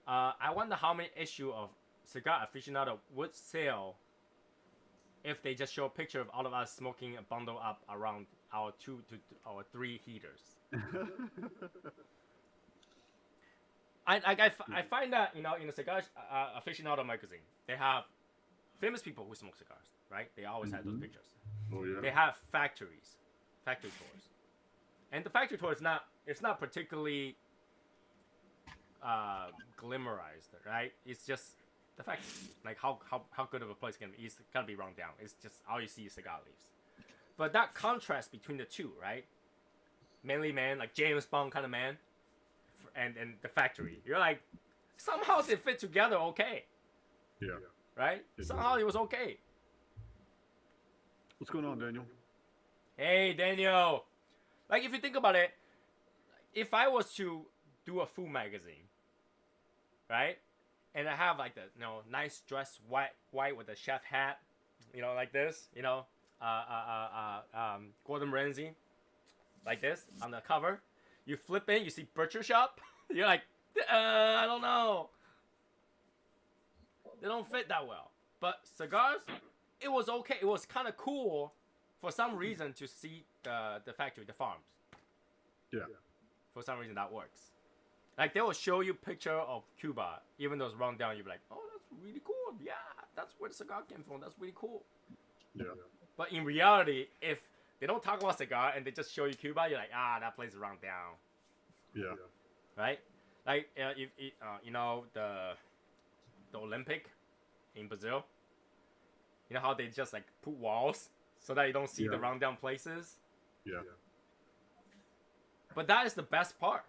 I wonder how many issue of Cigar Aficionado would sell if they just show a picture of all of us smoking a bundle up around our 2 to our 3 heaters. I find that, in the Cigar Aficionado magazine, they have famous people who smoke cigars, right? They always have those pictures. Oh, yeah. They have factory tours, and the factory tour is not particularly glamorized, right? It's just the factory. Like how good of a place can be? It's gotta be run down. It's just all you see is cigar leaves. But that contrast between the two, right? Manly man, like James Bond kind of man, and the factory. You're like, somehow they fit together okay. Yeah. Right? Somehow it was okay. What's going on, Daniel? Hey, Daniel. Like, if you think about it, if I was to do a food magazine, right? And I have like the nice dress white with a chef hat, like this, Gordon Ramsay, like this on the cover. You flip in, you see butcher shop. You're like, I don't know. They don't fit that well. But cigars, it was okay. It was kind of cool for some reason to see the factory, the farms. Yeah. For some reason that works. Like they will show you picture of Cuba, even though it's run down. You'll be like, oh, that's really cool. Yeah, that's where the cigar came from. That's really cool. Yeah. But in reality, if they don't talk about cigar and they just show you Cuba, you're like, that place is run down. Yeah. Right? Like if the Olympic in Brazil. You know how they just like put walls so that you don't see the rundown places? Yeah. But that is the best part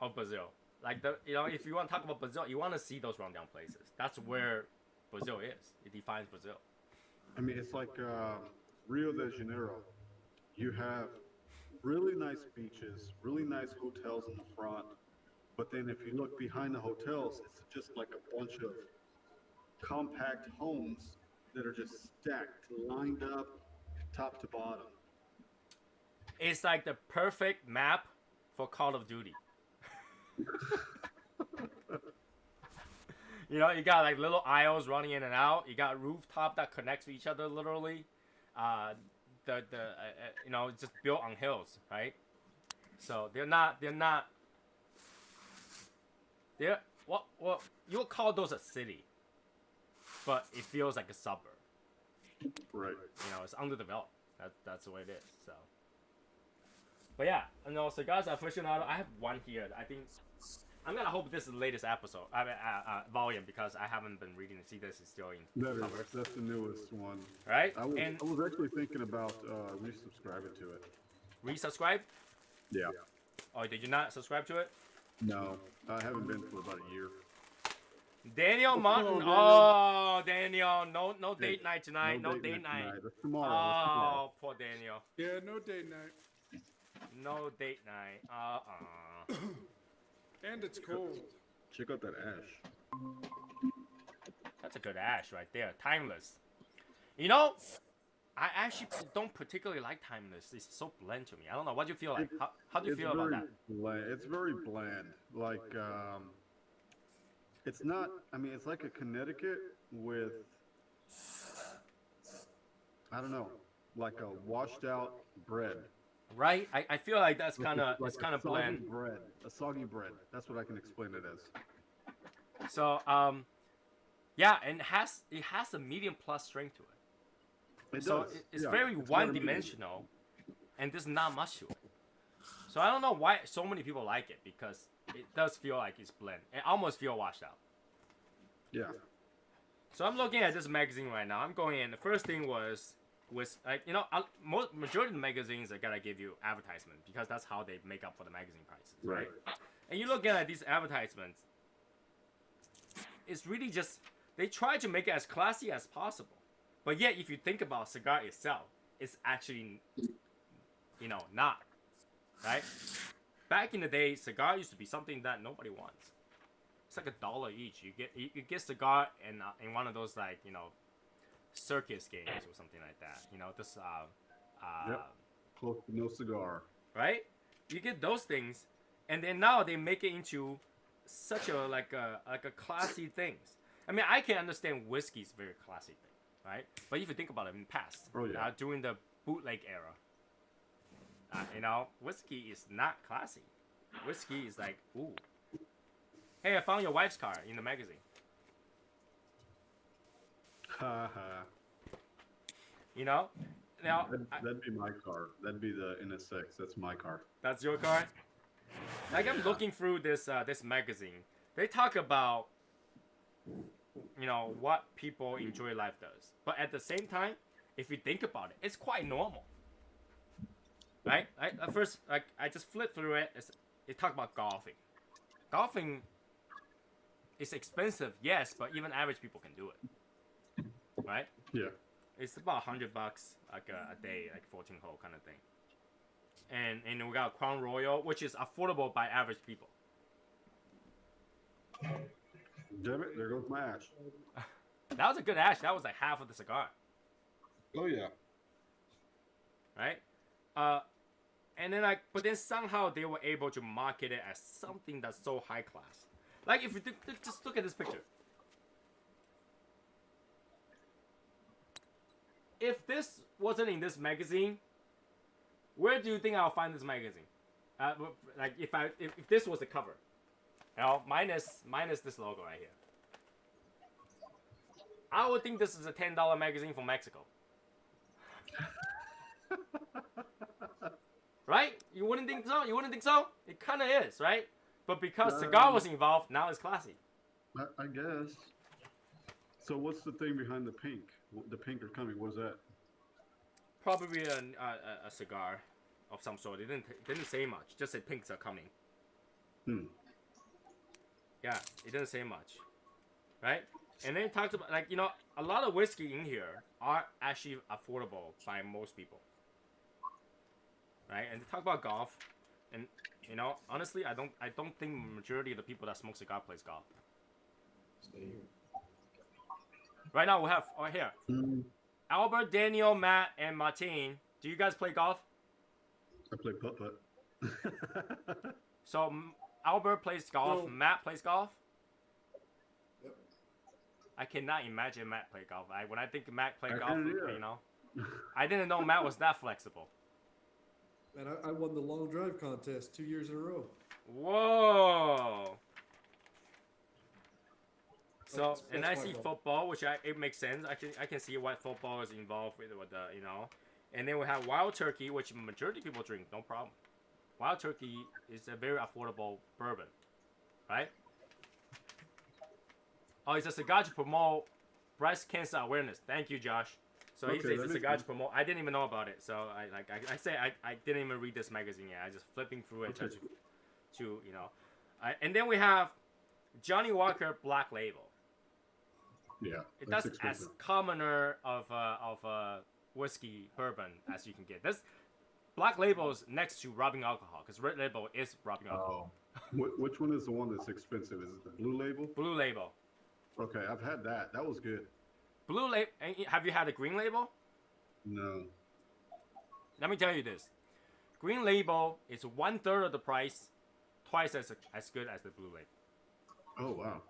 of Brazil. Like if you want to talk about Brazil, you want to see those rundown places. That's where Brazil is. It defines Brazil. I mean, it's like Rio de Janeiro. You have really nice beaches, really nice hotels in the front, but then if you look behind the hotels, it's just like a bunch of compact homes that are just stacked, lined up, top to bottom. It's like the perfect map for Call of Duty. You got like little aisles running in and out. You got rooftop that connects to each other literally. Just built on hills, right? So they're what you'll call those a city, but it feels like a suburb. Right. It's underdeveloped. That's the way it is. So. But yeah, Cigars Aficionado, I have one here. I think I'm gonna hope this is the latest episode, volume, because I haven't been reading to see this is still in covers. That's the newest one. Right? I was actually thinking about resubscribing to it. Resubscribe? Yeah. Oh, did you not subscribe to it? No, I haven't been for about a year. Daniel Martin. Oh, Daniel. No date night tonight. No date night. That's tomorrow. Oh, poor Daniel. Yeah, no date night. No date night. And it's cold. Check out that ash. That's a good ash right there. Timeless. I actually don't particularly like Timeless. It's so bland to me. I don't know. What do you feel like? How do you feel about that? It's very bland. Like, it's not, it's like a Connecticut with, I don't know, like a washed out bread. Right? I feel like that's kind of bland. Bread, a soggy bread. That's what I can explain it as. So yeah, and it has a medium plus strength to it. It's very one-dimensional, and there's not much to it. So I don't know why so many people like it, because it does feel like it's bland. It almost feels washed out. Yeah. So I'm looking at this magazine right now. I'm going in. The first thing was like majority of the magazines are gonna give you advertisement because that's how they make up for the magazine prices, right? And you look at these advertisements, it's really just they try to make it as classy as possible, but yet if you think about cigar itself, it's actually not, right? Back in the day, cigar used to be something that nobody wants. It's like $1 each. You get cigar in one of those like circus games or something like that. Close to no cigar. Right? You get those things, and then now they make it into such a like a classy things. I mean, I can understand whiskey is a very classy thing, right? But if you think about it in the past, during the bootleg era, whiskey is not classy. Whiskey is like, ooh, hey, I found your wife's car in the magazine. Ha ha. Now that'd be my car. That'd be the NS6. That's my car. That's your car. Like I'm looking through this magazine. They talk about what people enjoy life does, but at the same time, if you think about it, it's quite normal, right? At first, I just flipped through it. It talk about golfing. Golfing is expensive, yes, but even average people can do it, right? Yeah. It's about $100 like a day, like 14 hole kind of thing. And we got Crown Royal, which is affordable by average people. Damn it, there goes my ash. That was a good ash. That was like half of the cigar. Oh yeah. Right? And then but then somehow they were able to market it as something that's so high class. Like if you just look at this picture. If this wasn't in this magazine, where do you think I'll find this magazine? Like if this was the cover, minus this logo right here, I would think this is a $10 magazine from Mexico. Right? You wouldn't think so? You wouldn't think so? It kind of is, right? But because cigar was involved, now it's classy. I guess. So what's the thing behind the pink? The pink are coming. What is that? Probably a cigar of some sort. It didn't say much. Just said pinks are coming. Yeah, it didn't say much, right? And then it talks about a lot of whiskey in here are actually affordable by most people, right? And they talk about golf, and honestly, I don't think majority of the people that smoke cigar plays golf. Stay here. Right now we have here Albert, Daniel, Matt, and Martin. Do you guys play golf? I play putt-putt. So Albert plays golf. No. Matt plays golf. Yep. I cannot imagine Matt play golf. When I think Matt play I golf, kinda I didn't know Matt was that flexible. And I won the long drive contest 2 years in a row. Whoa. So and I that's see my football, which it makes sense. I can see what football is involved with the And then we have Wild Turkey, which majority of people drink, no problem. Wild Turkey is a very affordable bourbon, right? Oh, it's a cigar to promote breast cancer awareness. Thank you, Josh. So he says it's a cigar to promote. I didn't even know about it. So I didn't even read this magazine yet. I just flipping through it to and then we have Johnny Walker Black Label. Yeah, That's as commoner of whiskey bourbon as you can get. This Black Label is next to rubbing alcohol because Red Label is rubbing alcohol. Which one is the one that's expensive? Is it the Blue Label? Blue Label. Okay, I've had that. That was good. Blue Label. Have you had a Green Label? No. Let me tell you this. Green Label is 1/3 of the price, twice as good as the Blue Label. Oh wow.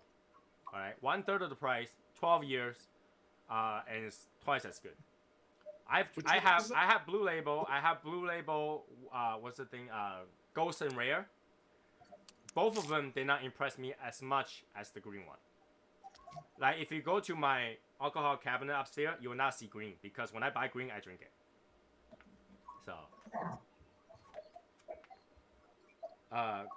All right, 1/3 of the price, 12 years, and it's twice as good. I have Blue Label. I have Blue Label. What's the thing? Ghost and Rare. Both of them did not impress me as much as the green one. Like if you go to my alcohol cabinet upstairs, you will not see green because when I buy green, I drink it. So,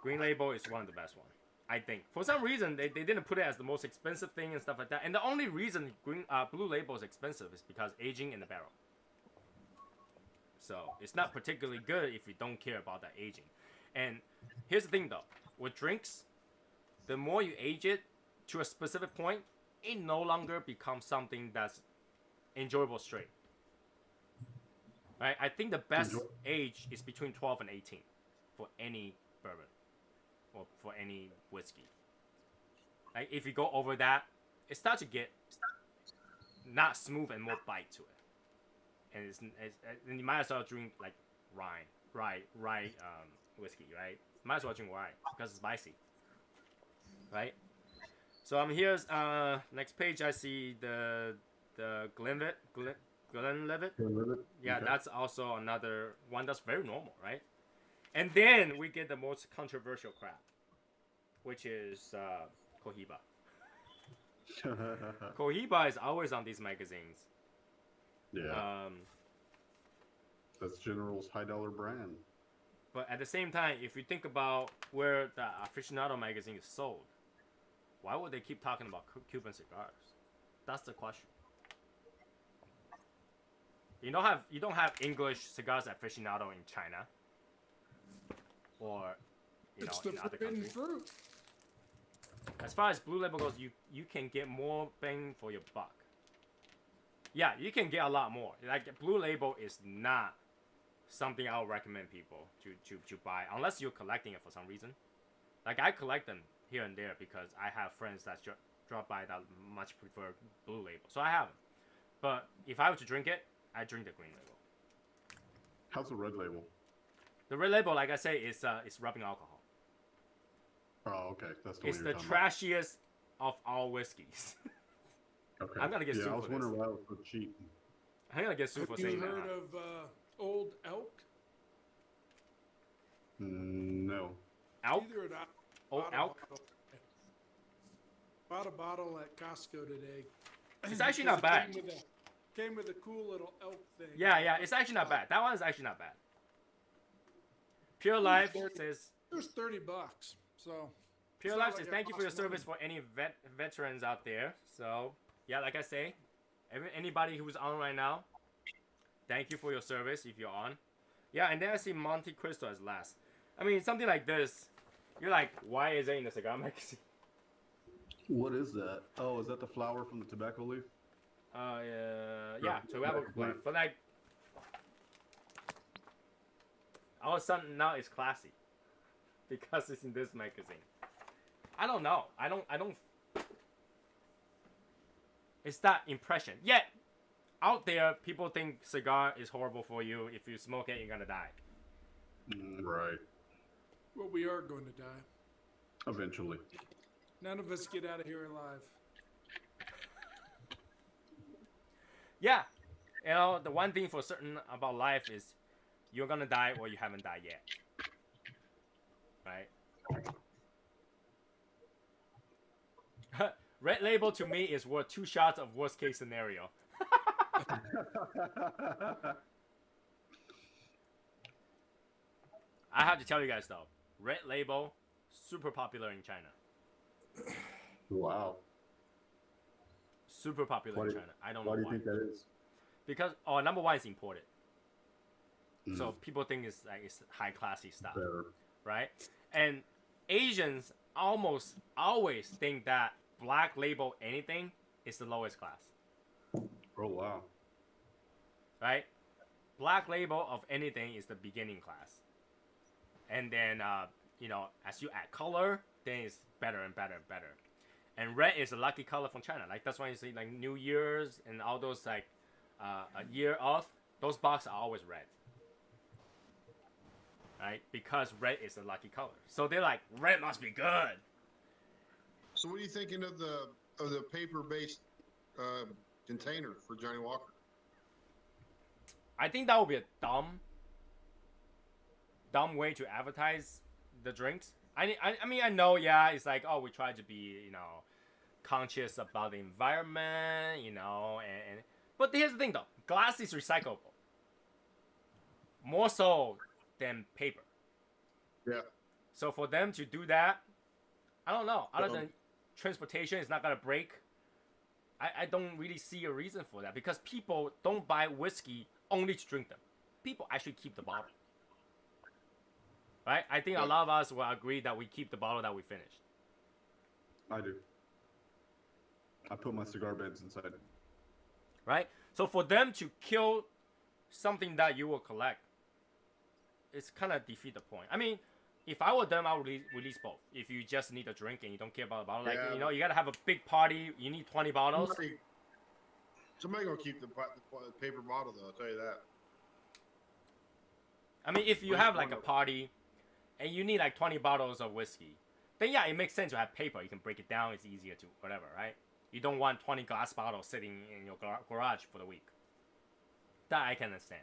Green Label is one of the best ones. I think. For some reason, they didn't put it as the most expensive thing and stuff like that. And the only reason Blue Label is expensive is because aging in the barrel. So it's not particularly good if you don't care about that aging. And here's the thing though, with drinks, the more you age it to a specific point, it no longer becomes something that's enjoyable straight. Right? I think the best age is between 12 and 18 for any bourbon. Or for any whiskey. Like if you go over that, it starts to get not smooth and more bite to it. And you might as well drink like rye whiskey, right? Might as well drink rye because it's spicy, right? So here's next page. I see the Glenlivet. Yeah, okay. That's also another one that's very normal, right? And then we get the most controversial crap, which is Cohiba. Cohiba is always on these magazines. Yeah. That's General's high dollar brand. But at the same time, if you think about where the Aficionado magazine is sold, why would they keep talking about Cuban cigars? That's the question. You don't have English cigars Aficionado in China. Or, it's the in other forbidden countries. fruit. As far as Blue Label goes, you can get more bang for your buck. Yeah, you can get a lot more. Like Blue Label is not something I would recommend people to buy unless you're collecting it for some reason. Like I collect them here and there because I have friends that drop by that much prefer Blue Label, so I have them. But if I were to drink it, I drink the Green Label. How's the red label? The Red Label, like I say, is rubbing alcohol. Oh, okay. That's the It's one the you're talking about. trashiest of all whiskeys. Okay. I'm gonna get sued I was for wondering this. why it was so cheap. I'm gonna get sued for Have you saying heard that. of Old Elk? No. Elk? Either it Old Elk? Bought a bottle at Costco today. It's actually Because not it bad. Came with a cool little elk thing. Yeah, it's actually not bad. That one is actually not bad. Pure Life says, It was $30, so. Pure it's not Life like says, it thank you for your costs money. service for any veterans out there. So, yeah, like I say, anybody who's on right now, thank you for your service if you're on. Yeah, and then I see Monte Cristo as last. I mean, something like this, you're like, why is it in the cigar magazine? What is that? Oh, is that the flower from the tobacco leaf? Yeah, so we have a plan. But like, all of a sudden now it's classy because it's in this magazine. I don't know. I don't. It's that impression. Yet, out there, people think cigar is horrible for you. If you smoke it, you're gonna die. Right. Well, we are going to die. Eventually. None of us get out of here alive. Yeah, you know, the one thing for certain about life is you're gonna die or you haven't died yet. Right? Red Label to me is worth 2 shots of worst case scenario. I have to tell you guys though, Red Label, super popular in China. Wow. Super popular in China. I don't know why. Why do you think that is? Because number one, it's imported. So people think it's like it's high classy stuff, right? And Asians almost always think that Black Label anything is the lowest class. Oh wow! Right? Black Label of anything is the beginning class, and then you know, as you add color, then it's better and better and better. And red is a lucky color from China. Like that's why you see like New Year's and all those like a year off, those boxes are always red. Right? Because red is a lucky color. So they're like, red must be good. So what are you thinking of the paper-based container for Johnny Walker? I think that would be a dumb way to advertise the drinks. I mean, I know, yeah, it's like, oh, we try to be, you know, conscious about the environment, you know, but here's the thing, though. Glass is recyclable. More so than paper. Yeah. So for them to do that, I don't know. Other than transportation is not going to break, I don't really see a reason for that. Because people don't buy whiskey only to drink them. People actually keep the bottle. Right? I think a lot of us will agree that we keep the bottle that we finished. I do. I put my cigar beds inside. Right? So for them to kill something that you will collect, it's kind of defeat the point. I mean, if I were them, I would release both. If you just need a drink and you don't care about the bottle, like, you know, you got to have a big party, you need 20 bottles. Somebody gonna keep the paper bottle, though, I'll tell you that. I mean, if you have like a party and you need like 20 bottles of whiskey, then yeah, it makes sense to have paper. You can break it down. It's easier to whatever, right? You don't want 20 glass bottles sitting in your garage for the week. That I can understand.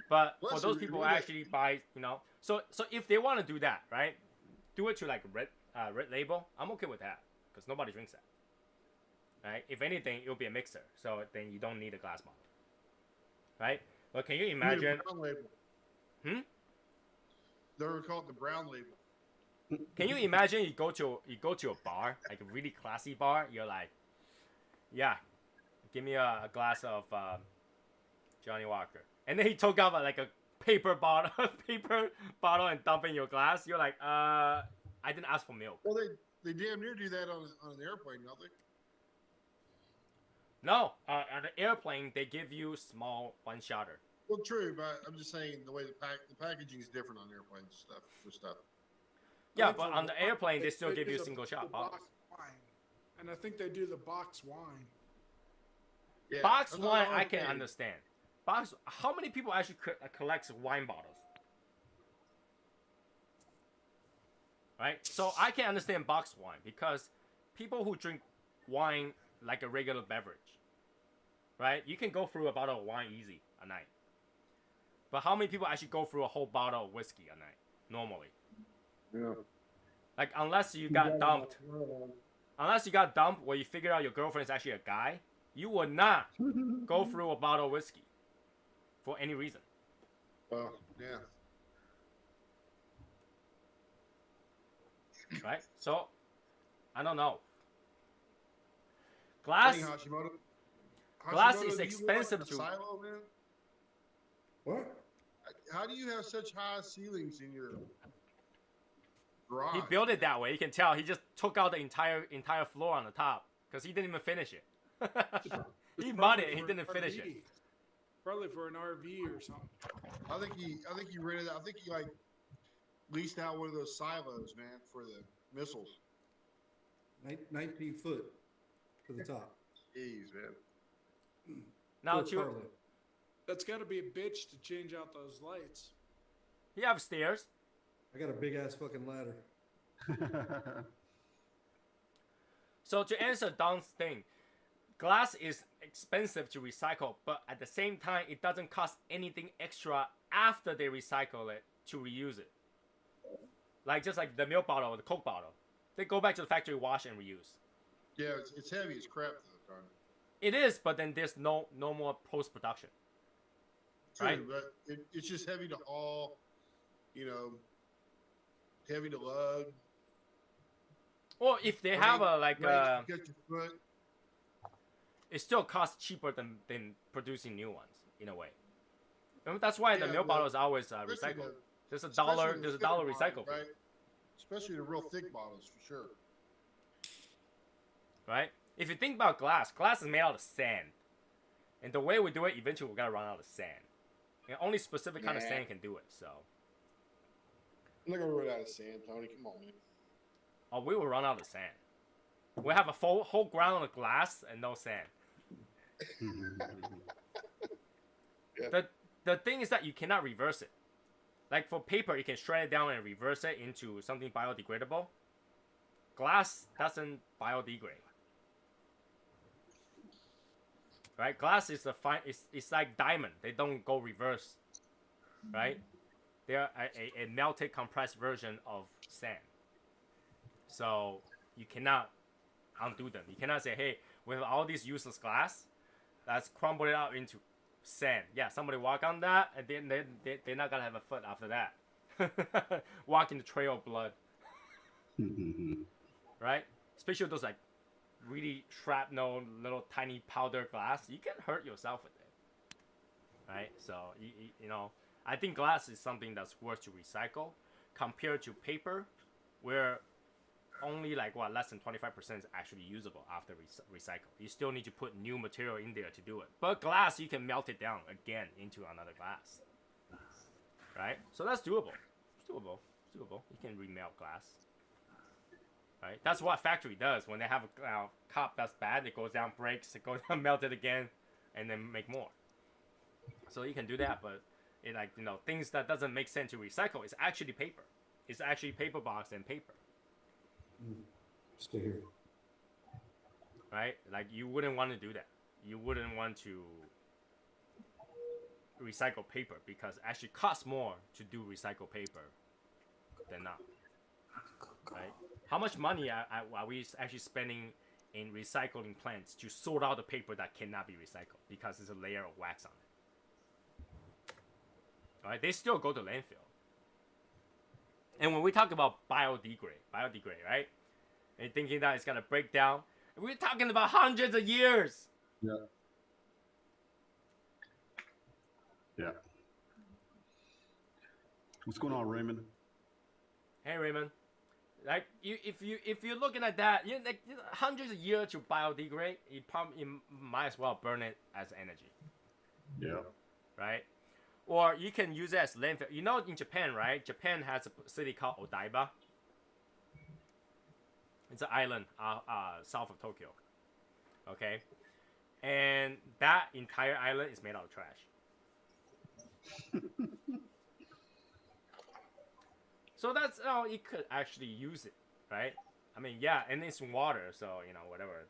But for those people who actually buy, you know, so if they want to do that, right, do it to like red label. I'm okay with that because nobody drinks that, right? If anything, it'll be a mixer, so then you don't need a glass bottle, right? But can you imagine? They were called the brown label. Can you imagine you go to a bar, like a really classy bar? You're like, yeah, give me a glass of Johnny Walker. And then he took out like a paper bottle and dump in your glass. You're like, I didn't ask for milk. Well, they damn near do that on an airplane, don't they? No, on an airplane they give you small one-shotter. Well, true, but I'm just saying the way the packaging is different on airplanes and stuff for stuff. Yeah, but on the airplane they still give you do single the shot box bottles. wine. And I think they do the box wine. Yeah, Box that's all wine, I'm I can saying. understand. Box. How many people actually collects wine bottles? Right. So I can understand box wine because people who drink wine like a regular beverage, right? You can go through a bottle of wine easy a night. But how many people actually go through a whole bottle of whiskey a night normally? Yeah. Like unless you got dumped. Unless you got dumped where you figure out your girlfriend is actually a guy, you would not go through a bottle of whiskey for any reason. Well, yeah. Right? So, I don't know. Glass Hey, Hashimoto, glass Hashimoto, is do you expensive live to... in a silo, man? What? How do you have such high ceilings in your garage? He built it that way. You can tell. He just took out the entire floor on the top because he didn't even finish it. He mudded it. He For didn't an finish RV. it. Probably for an RV or something. I think he rented. I think he like leased out one of those silos, man, for the missiles. 19 foot to the top. Jeez, man. Now, Full car lift. That's got to be a bitch to change out those lights. he have stairs. I got a big ass fucking ladder. So to answer Don's thing, glass is expensive to recycle, but at the same time, it doesn't cost anything extra after they recycle it to reuse it. Like just like the milk bottle or the Coke bottle, they go back to the factory, wash and reuse. Yeah, it's heavy as crap though, Con. It is, but then there's no more post production. True, Right. but it's just heavy to haul. You know, heavy to lug. Or if they have a like get your foot. it still costs cheaper than producing new ones in a way. And that's why the Yeah, milk but bottle is always especially recycled. There's a especially dollar. the There's a thicker dollar bottles, recycle fee, right? Especially the real thick bottles, for sure. right? If you think about glass, glass is made out of sand, and the way we do it, eventually we're gonna run out of sand. And only specific kind of Nah. sand can do it. So, I'm not gonna run out of sand, Tony. Come on, man. oh, we will run out of sand. We have a whole ground of glass and no sand. Yeah. The thing is that you cannot reverse it. Like for paper, you can shred it down and reverse it into something biodegradable. Glass doesn't biodegrade. Right? Glass is it's like diamond. They don't go reverse. Right? They're a melted compressed version of sand. So you cannot undo them. You cannot say, hey, with all this useless glass, let's crumble it out into sand. Yeah, somebody walk on that, and then they're not gonna have a foot after that. Walk in the trail of blood. Right? Especially those like really shrapnel, little tiny powder glass. You can hurt yourself with it. Right? So you know, I think glass is something that's worth to recycle compared to paper, where only like less than 25% is actually usable after recycle. You still need to put new material in there to do it. But glass, you can melt it down again into another glass. Right? So that's doable. It's doable. It's doable. You can remelt glass. Right? That's what factory does. When they have a cup that's bad, it goes down, breaks, it goes down, melt it again, and then make more. So you can do that, but it like things that doesn't make sense to recycle is actually paper. It's actually paper box and paper. Stay here. Right? Like you wouldn't want to do that. You wouldn't want to recycle paper because it actually costs more to do recycled paper than not. Right? How much money are we actually spending in recycling plants to sort out the paper that cannot be recycled because there's a layer of wax on it? All right? They still go to landfill. And when we talk about biodegrade, right? And you're thinking that it's gonna break down. We're talking about hundreds of years. Yeah. Yeah. What's going on, Raymond? Hey Raymond, Like if you're looking at that, like hundreds of years to biodegrade, you might as well burn it as energy. Yeah. Right? Or you can use it as landfill. You know, in Japan, right? Japan has a city called Odaiba. It's an island south of Tokyo. Okay? And that entire island is made out of trash. So that's how you could actually use it, right? I mean, yeah, and it's water, so, whatever.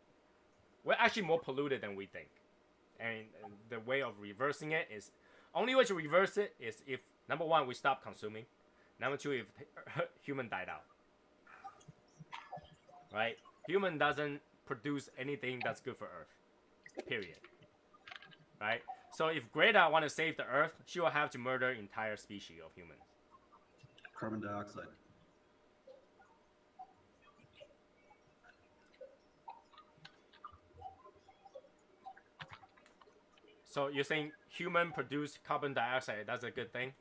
We're actually more polluted than we think. And the way of reversing it is, only way to reverse it is if, number one, we stop consuming. Number two, if human died out. Right? Human doesn't produce anything that's good for Earth. Period. Right? So if Greta want to save the Earth, she will have to murder entire species of humans. Carbon dioxide. So you're saying human produce carbon dioxide, that's a good thing?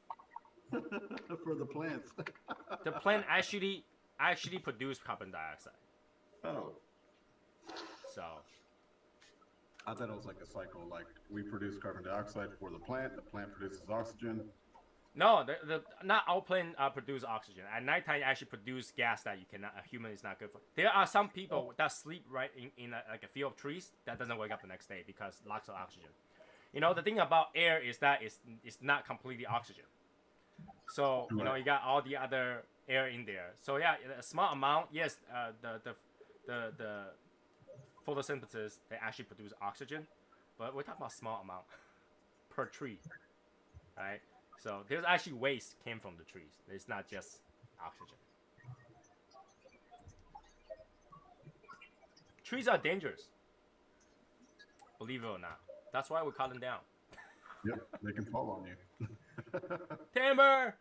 For the plants. The plant actually produce carbon dioxide. Oh. So I thought it was like a cycle, like we produce carbon dioxide for the plant produces oxygen. no, not all plants produce oxygen. At nighttime, you actually produce gas that a human is not good for. There are some people that sleep right in like a field of trees that doesn't wake up the next day because lacks of oxygen. The thing about air is that it's not completely oxygen. So you got all the other air in there. So yeah, a small amount. Yes, the photosynthesis, they actually produce oxygen, but we're talking about small amount per tree, right? So there's actually waste came from the trees. It's not just oxygen. Trees are dangerous, believe it or not. That's why we cut them down. Yep, they can fall on you. Timber!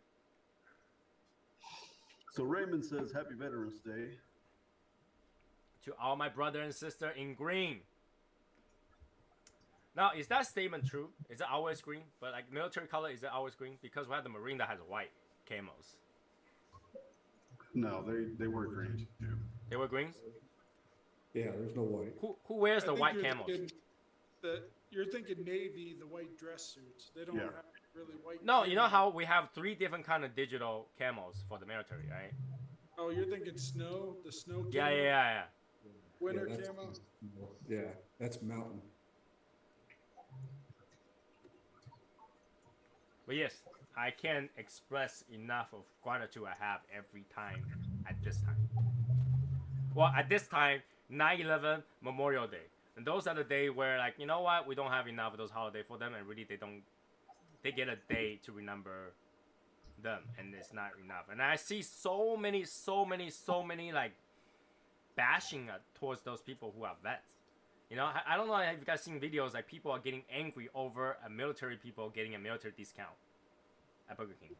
So Raymond says, Happy Veterans Day. To all my brother and sister in green. Now, is that statement true? Is it always green? But like military color, is it always green? Because we have the Marine that has white camos. No, they were green too. They were greens? Yeah, there's no white. Who wears the I think white you're camos? thinking you're thinking Navy, the white dress suits. They don't have really white. No, you know how we have 3 different kind of digital camos for the military, right? Oh, you're thinking snow, the snow camo? Yeah. Winter that's, camo? Yeah, that's mountain. But yes, I can't express enough of gratitude I have every time at this time. Well, at this time, 9/11, Memorial Day. And those are the days where, like, you know what? We don't have enough of those holidays for them, and really they get a day to remember them, and it's not enough. And I see so many, like, bashing towards those people who are vets. I don't know if you guys seen videos, like, people are getting angry over military people getting a military discount at Burger King.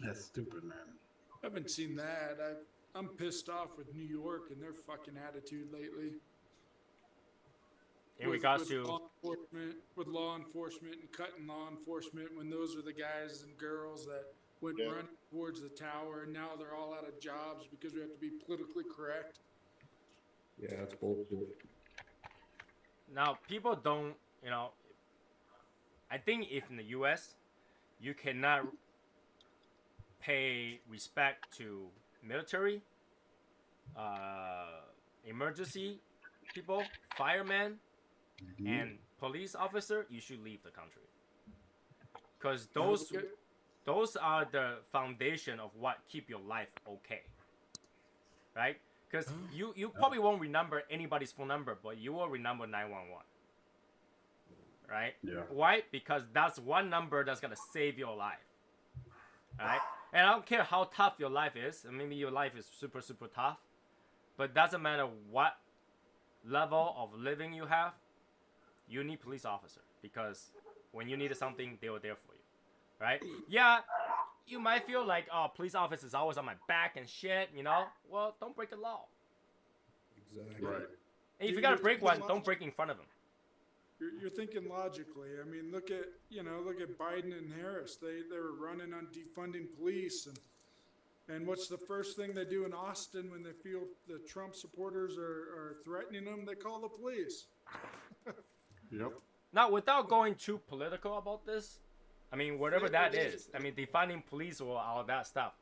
That's stupid, man. I haven't seen that. I'm pissed off with New York and their fucking attitude lately. In regards to law enforcement and cutting law enforcement, when those are the guys and girls that went running towards the tower, and now they're all out of jobs because we have to be politically correct. Yeah, that's bullshit. Now, people don't, I think if in the U.S., you cannot pay respect to military, emergency people, firemen, and police officer, you should leave the country. Because those are the foundation of what keep your life okay. Right? Because you probably won't remember anybody's phone number, but you will remember 911. Right? Yeah. Why? Because that's one number that's going to save your life. Right? And I don't care how tough your life is. Maybe your life is super, super tough. But doesn't matter what level of living you have, you need police officer. Because when you needed something, they were there for you. Right? Yeah, you might feel like, police officer is always on my back and shit, Well, don't break the law. Exactly. Right. And if you got to break one, don't break in front of them. You're thinking logically. I mean, look at Biden and Harris. They were running on defunding police, and And what's the first thing they do in Austin when they feel the Trump supporters are threatening them? They call the police. Yep. Now, without going too political about this, I mean, whatever that is, I mean, defining police or all that stuff,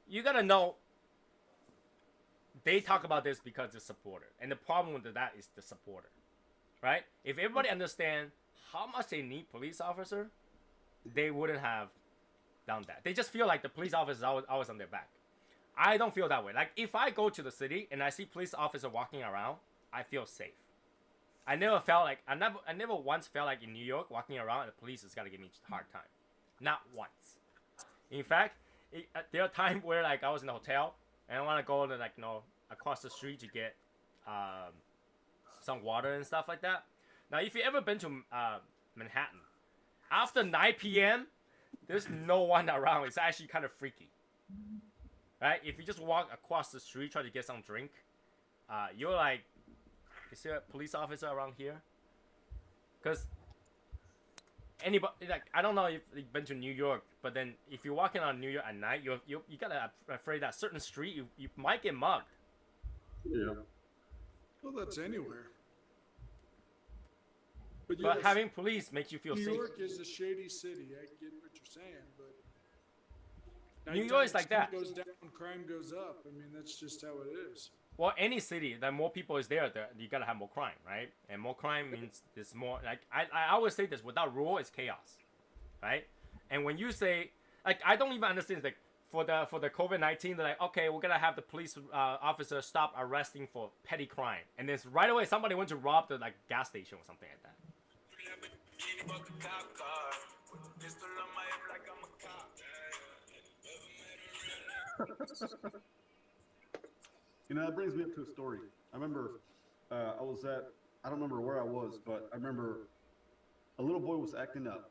you gotta know, they talk about this because they're supporter. And the problem with that is the supporter, right? If everybody understand how much they need police officer, they wouldn't have done that. They just feel like the police officer is always on their back. I don't feel that way. Like, if I go to the city and I see police officer walking around, I feel safe. I never once felt like in New York walking around and the police is gonna give me a hard time. Not once. In fact, there are times where like I was in a hotel and I want to go to across the street to get some water and stuff like that. Now, if you ever been to Manhattan, after 9 p.m., there's no one around. It's actually kind of freaky, right? If you just walk across the street try to get some drink, you're like, is there a police officer around here? Because anybody, like, I don't know if you've been to New York, but then if you're walking on New York at night, you gotta afraid that certain street you might get mugged. Yeah. Well, that's anywhere. But yes, having police makes you feel New safe. York is a shady city. I get what you're saying, but New York is like that. Goes down, crime goes up. I mean, that's just how it is. Well, any city, that more people is there, you gotta have more crime, right? And more crime means there's more. Like I always say this: without rule, it's chaos, right? And when you say, like, I don't even understand. Like for the COVID-19, they're like, okay, we're gonna have the police officer stop arresting for petty crime, and then right away somebody went to rob the gas station or something like that. You know, that brings me up to a story. I remember I don't remember where I was, but I remember a little boy was acting up.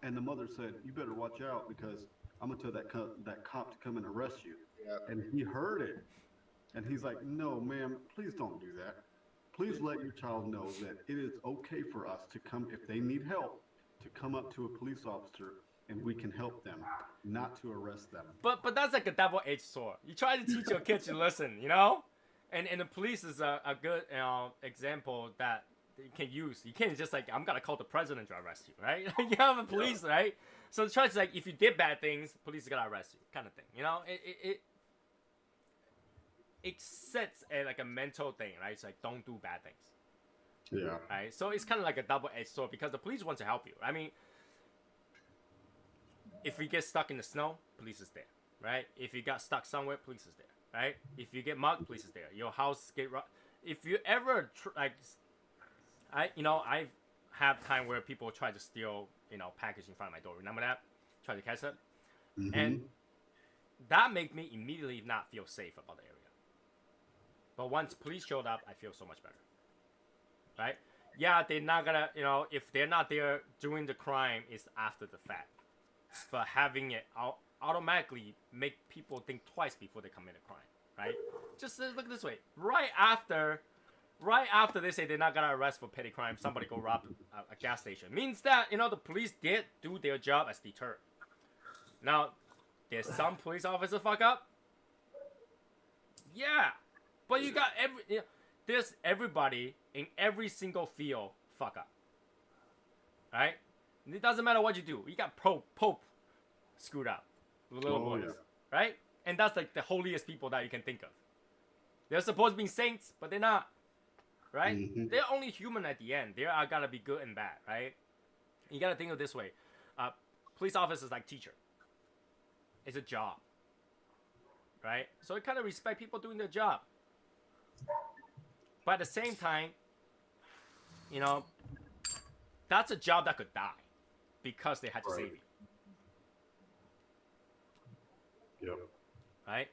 And the mother said, you better watch out because I'm going to tell that cop to come and arrest you. Yeah. And he heard it. And he's like, no, ma'am, please don't do that. Please let your child know that it is okay for us to come, if they need help, to come up to a police officer and we can help them, not to arrest them. But that's like a double-edged sword. You try to teach your kids to listen, you know? And the police is a good example that you can use. You can't just like, I'm gonna call the president to arrest you, right? You have a police, right? So the try to like, if you did bad things, police is gonna arrest you, kind of thing. You know, it sets like a mental thing, right? It's like, don't do bad things. Yeah. Right. So it's kind of like a double-edged sword because the police want to help you. I mean, if you get stuck in the snow, police is there, right? If you got stuck somewhere, police is there, right? If you get mugged, police is there. Your house get if you ever I've had time where people try to steal, package in front of my door. Remember that? Try to catch it, and that make me immediately not feel safe about the area. But once police showed up, I feel so much better, right? Yeah, they're not gonna, if they're not there doing the crime, it's after the fact. But having it automatically make people think twice before they commit a crime, right? Just look this way. Right after they say they're not gonna arrest for petty crime, somebody go rob a gas station. Means that, the police did do their job as deterrent. Now, did some police officer fuck up? Yeah. But you got there's everybody in every single field fuck up. Right? It doesn't matter what you do. You got Pope screwed up. Little boys. Yeah. Right? And that's like the holiest people that you can think of. They're supposed to be saints, but they're not. Right? They're only human at the end. They are gotta be good and bad, right? You gotta think of it this way. Police officers like teacher. It's a job. Right? So I kind of respect people doing their job. But at the same time, that's a job that could die because they had to save you. Yep. Right?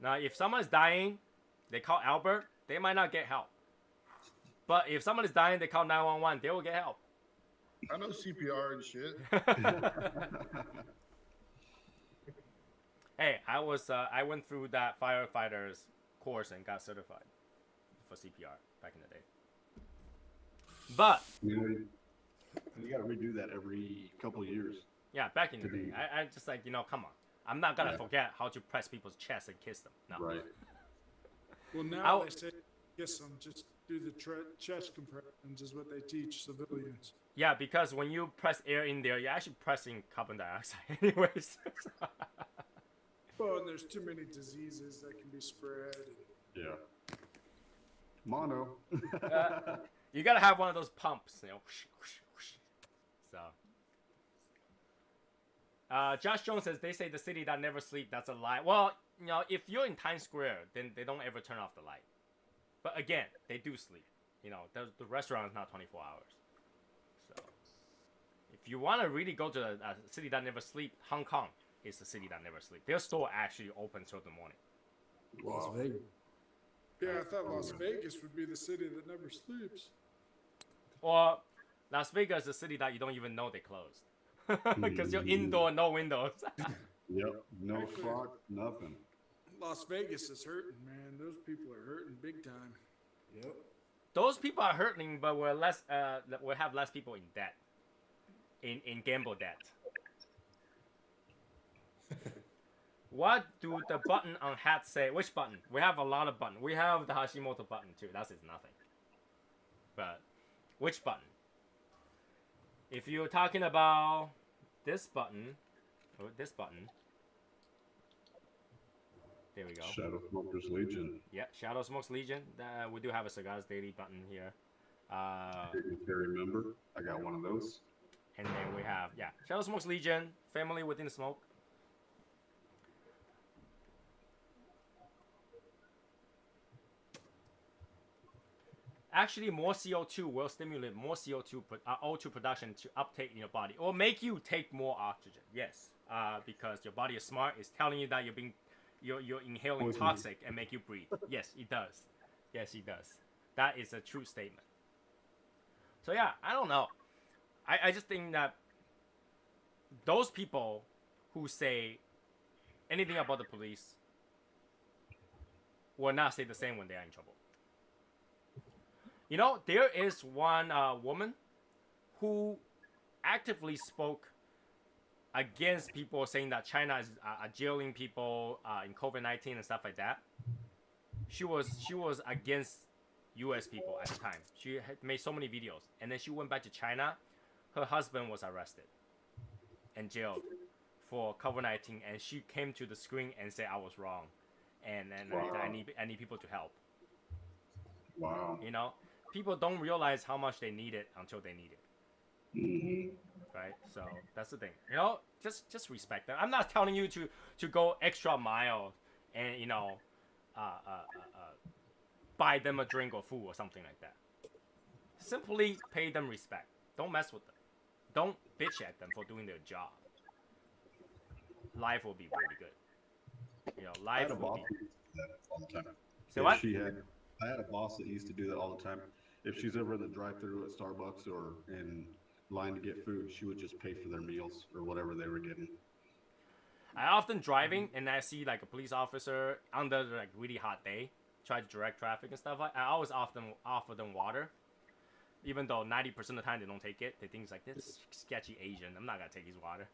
Now, if someone's dying, they call Albert, they might not get help. But if someone is dying, they call 911, they will get help. I know CPR and shit. Hey, I went through that firefighter's course and got certified for CPR back in the day. But you got to redo that every couple of years. Yeah, back in the day, I just like, come on. I'm not gonna forget how to press people's chest and kiss them. No. Right. Well, now they say kiss them, just do the chest compressions is what they teach civilians. Yeah, because when you press air in there, you're actually pressing carbon dioxide anyways. Well, and there's too many diseases that can be spread. Yeah. Mono. You gotta have one of those pumps, you know. So. Josh Jones says they say the city that never sleep. That's a lie. Well, you know, if you're in Times Square, then they don't ever turn off the light. But again, they do sleep. You know, the restaurant is not 24 hours. So, if you want to really go to a city that never sleep, Hong Kong is the city that never sleep. Their store actually opens till the morning. Las Vegas. Yeah, I thought Las Vegas would be the city that never sleeps. Or Las Vegas is the city that you don't even know they closed. Because you're indoor, no windows. Yep. No clock, nothing. Las Vegas is hurting, man. Those people are hurting big time. Yep. Those people are hurting, but we're less. We have less people in debt. In gamble debt. What do the button on hat say? Which button? We have a lot of buttons. We have the Hashimoto button too. That is nothing. But which button? If you're talking about this button, or this button, there we go. Shadow Smokers Legion. Yeah, Shadow Smokes Legion. We do have a Cigars Daily button here. Dignitary member. I got one of those. And then we have, Shadow Smokes Legion, Family Within Smoke. Actually, more CO2 will stimulate more CO2 O2 production to uptake in your body, or make you take more oxygen. Yes, because your body is smart. It's telling you that you're inhaling toxic and make you breathe. Yes, it does. Yes, it does. That is a true statement. So yeah, I don't know. I just think that those people who say anything about the police will not say the same when they are in trouble. You know, there is one woman who actively spoke against people saying that China is jailing people in COVID-19 and stuff like that. She was against U.S. people at the time. She had made so many videos, and then she went back to China. Her husband was arrested and jailed for COVID-19, and she came to the screen and said, "I was wrong, and wow. I need people to help." Wow. You know, people don't realize how much they need it until they need it. Mm-hmm. Right? So that's the thing. You know, just respect them. I'm not telling you to go extra mile and, you know, buy them a drink or food or something like that. Simply pay them respect. Don't mess with them. Don't bitch at them for doing their job. Life will be really good. You know, life will be. That all the time. So what? I had a boss that used to do that all the time. If she's ever in the drive-thru at Starbucks or in line to get food, she would just pay for their meals or whatever they were getting. I often driving and I see like a police officer under like really hot day try to direct traffic and stuff. I always often offer them water, even though 90% of the time they don't take it. They think it's like, this sketchy Asian, I'm not gonna take his water.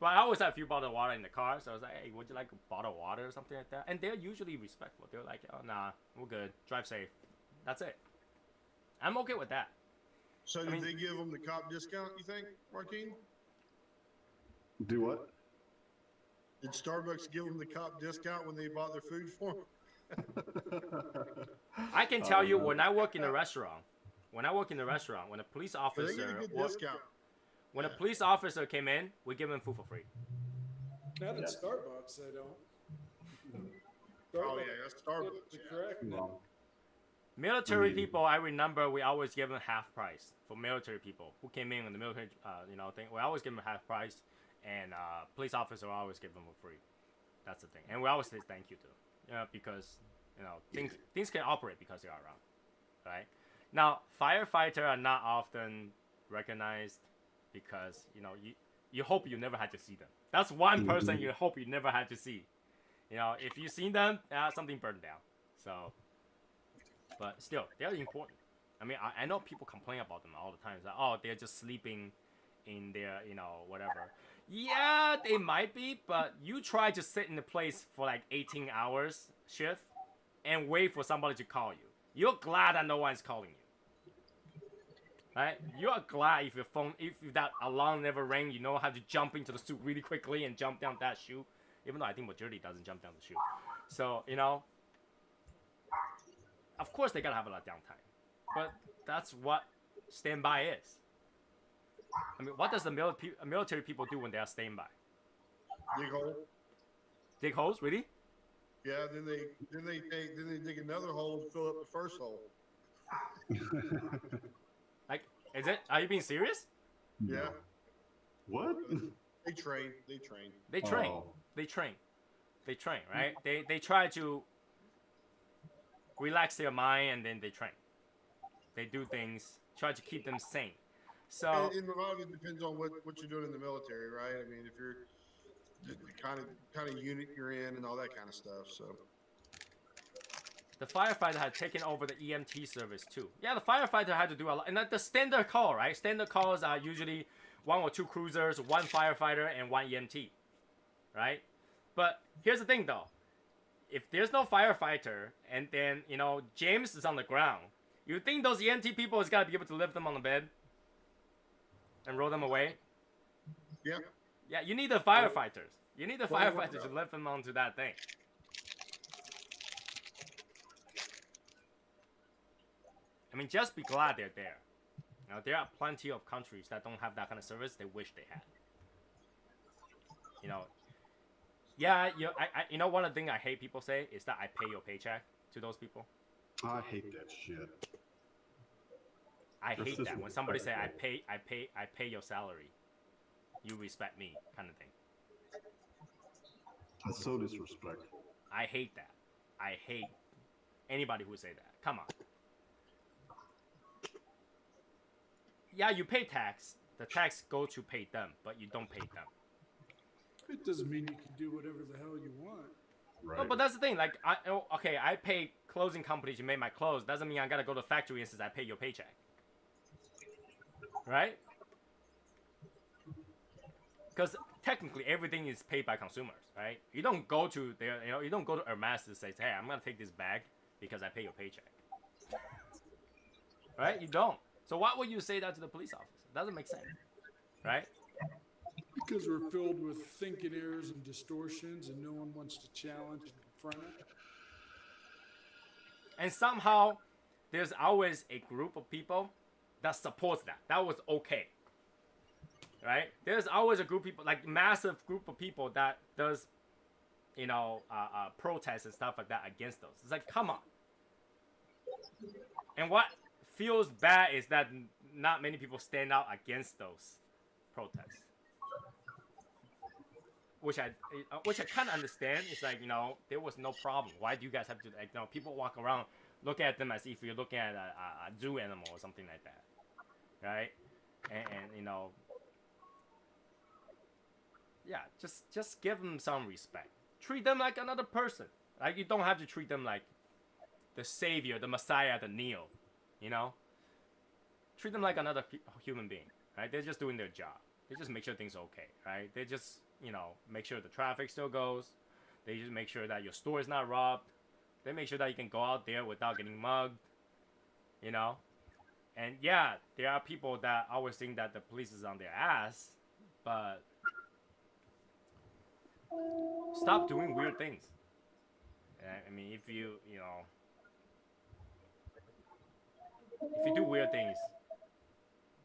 But I always have a few bottles of water in the car, so I was like, hey, would you like a bottle of water or something like that? And they're usually respectful. They're like, oh nah, we're good, drive safe. That's it. I'm okay with that. So did they give them the cop discount, you think, Martin? Do what? Did Starbucks give them the cop discount when they bought their food for them? I can tell you, when I work in a restaurant, when a police officer, they get a good discount. When a police officer came in, we give him food for free. Not at Starbucks, they don't. Oh yeah, that's Starbucks. The correct. No. Military people, I remember we always give them half price for military people who came in the military, thing. We always give them half price, and police officer always give them for free. That's the thing, and we always say thank you to, because things can operate because they are around, right? Now, firefighter are not often recognized because you hope you never had to see them. That's one person you hope you never had to see. If you seen them, something burned down. So. But still, they're important. I mean, I know people complain about them all the time. It's like, oh, they're just sleeping in their, whatever. Yeah, they might be, but you try to sit in the place for like 18 hours shift and wait for somebody to call you. You're glad that no one's calling you. Right? You're glad if that alarm never rang, you know how to jump into the suit really quickly and jump down that chute. Even though I think majority doesn't jump down the chute. So, you know, of course they gotta have a lot of downtime. But that's what standby is. I mean, what does the military people do when they are standby? Dig hole. Dig holes, really? Yeah, then they dig another hole to fill up the first hole. Like, is it? Are you being serious? Yeah. What? They train. They train. They train. Oh. They train. They train, right? They try to relax their mind and then they train. They do things, try to keep them sane. So And a lot of it depends on what you're doing in the military, right? I mean, if you're the kind of unit you're in and all that kind of stuff. So the firefighter had taken over the EMT service too. Yeah, the firefighter had to do a lot. And the standard call, right? Standard calls are usually 1 or 2 cruisers, 1 firefighter, and 1 EMT, right? But here's the thing, though. If there's no firefighter, and then, you know, James is on the ground, you think those EMT people is got to be able to lift them on the bed and roll them away? yeah. Yeah, you need the firefighters. You need the firefighters to lift them onto that thing. I mean, just be glad they're there. Now, there are plenty of countries that don't have that kind of service. They wish they had. You know, yeah, you know, one of the things I hate people say is that I pay your paycheck to those people. I hate that shit. I hate that when somebody say I pay your salary. You respect me, kind of thing. That's so disrespectful. I hate that. I hate anybody who say that. Come on. Yeah, you pay tax. The tax go to pay them, but you don't pay them. It doesn't mean you can do whatever the hell you want. Right. No, but that's the thing. Like, I pay clothing companies to make my clothes. Doesn't mean I gotta go to the factory and says I pay your paycheck. Right? Because technically everything is paid by consumers, right? You don't go to their, you know, you don't go to Hermes and say, hey, I'm gonna take this bag because I pay your paycheck. Right? You don't. So why would you say that to the police officer? It doesn't make sense, right? Because we're filled with thinking errors and distortions, and no one wants to challenge and confront it. And somehow, there's always a group of people that supports that. That was okay, right? There's always a group of people, like massive group of people that does, you know, protests and stuff like that against those. It's like, come on. And what feels bad is that not many people stand out against those protests. Which I kind of understand. It's like, you know, there was no problem. Why do you guys have to, like, you know, people walk around, look at them as if you're looking at a zoo animal or something like that, right? And you know, yeah, just give them some respect. Treat them like another person. Like, you don't have to treat them like the savior, the messiah, the Neo, you know? Treat them like another human being, right? They're just doing their job. They just make sure things are okay, right? They just, you know, make sure the traffic still goes. They just make sure that your store is not robbed. They make sure that you can go out there without getting mugged, you know? And yeah, there are people that always think that the police is on their ass, but stop doing weird things. I mean, if you know, if you do weird things,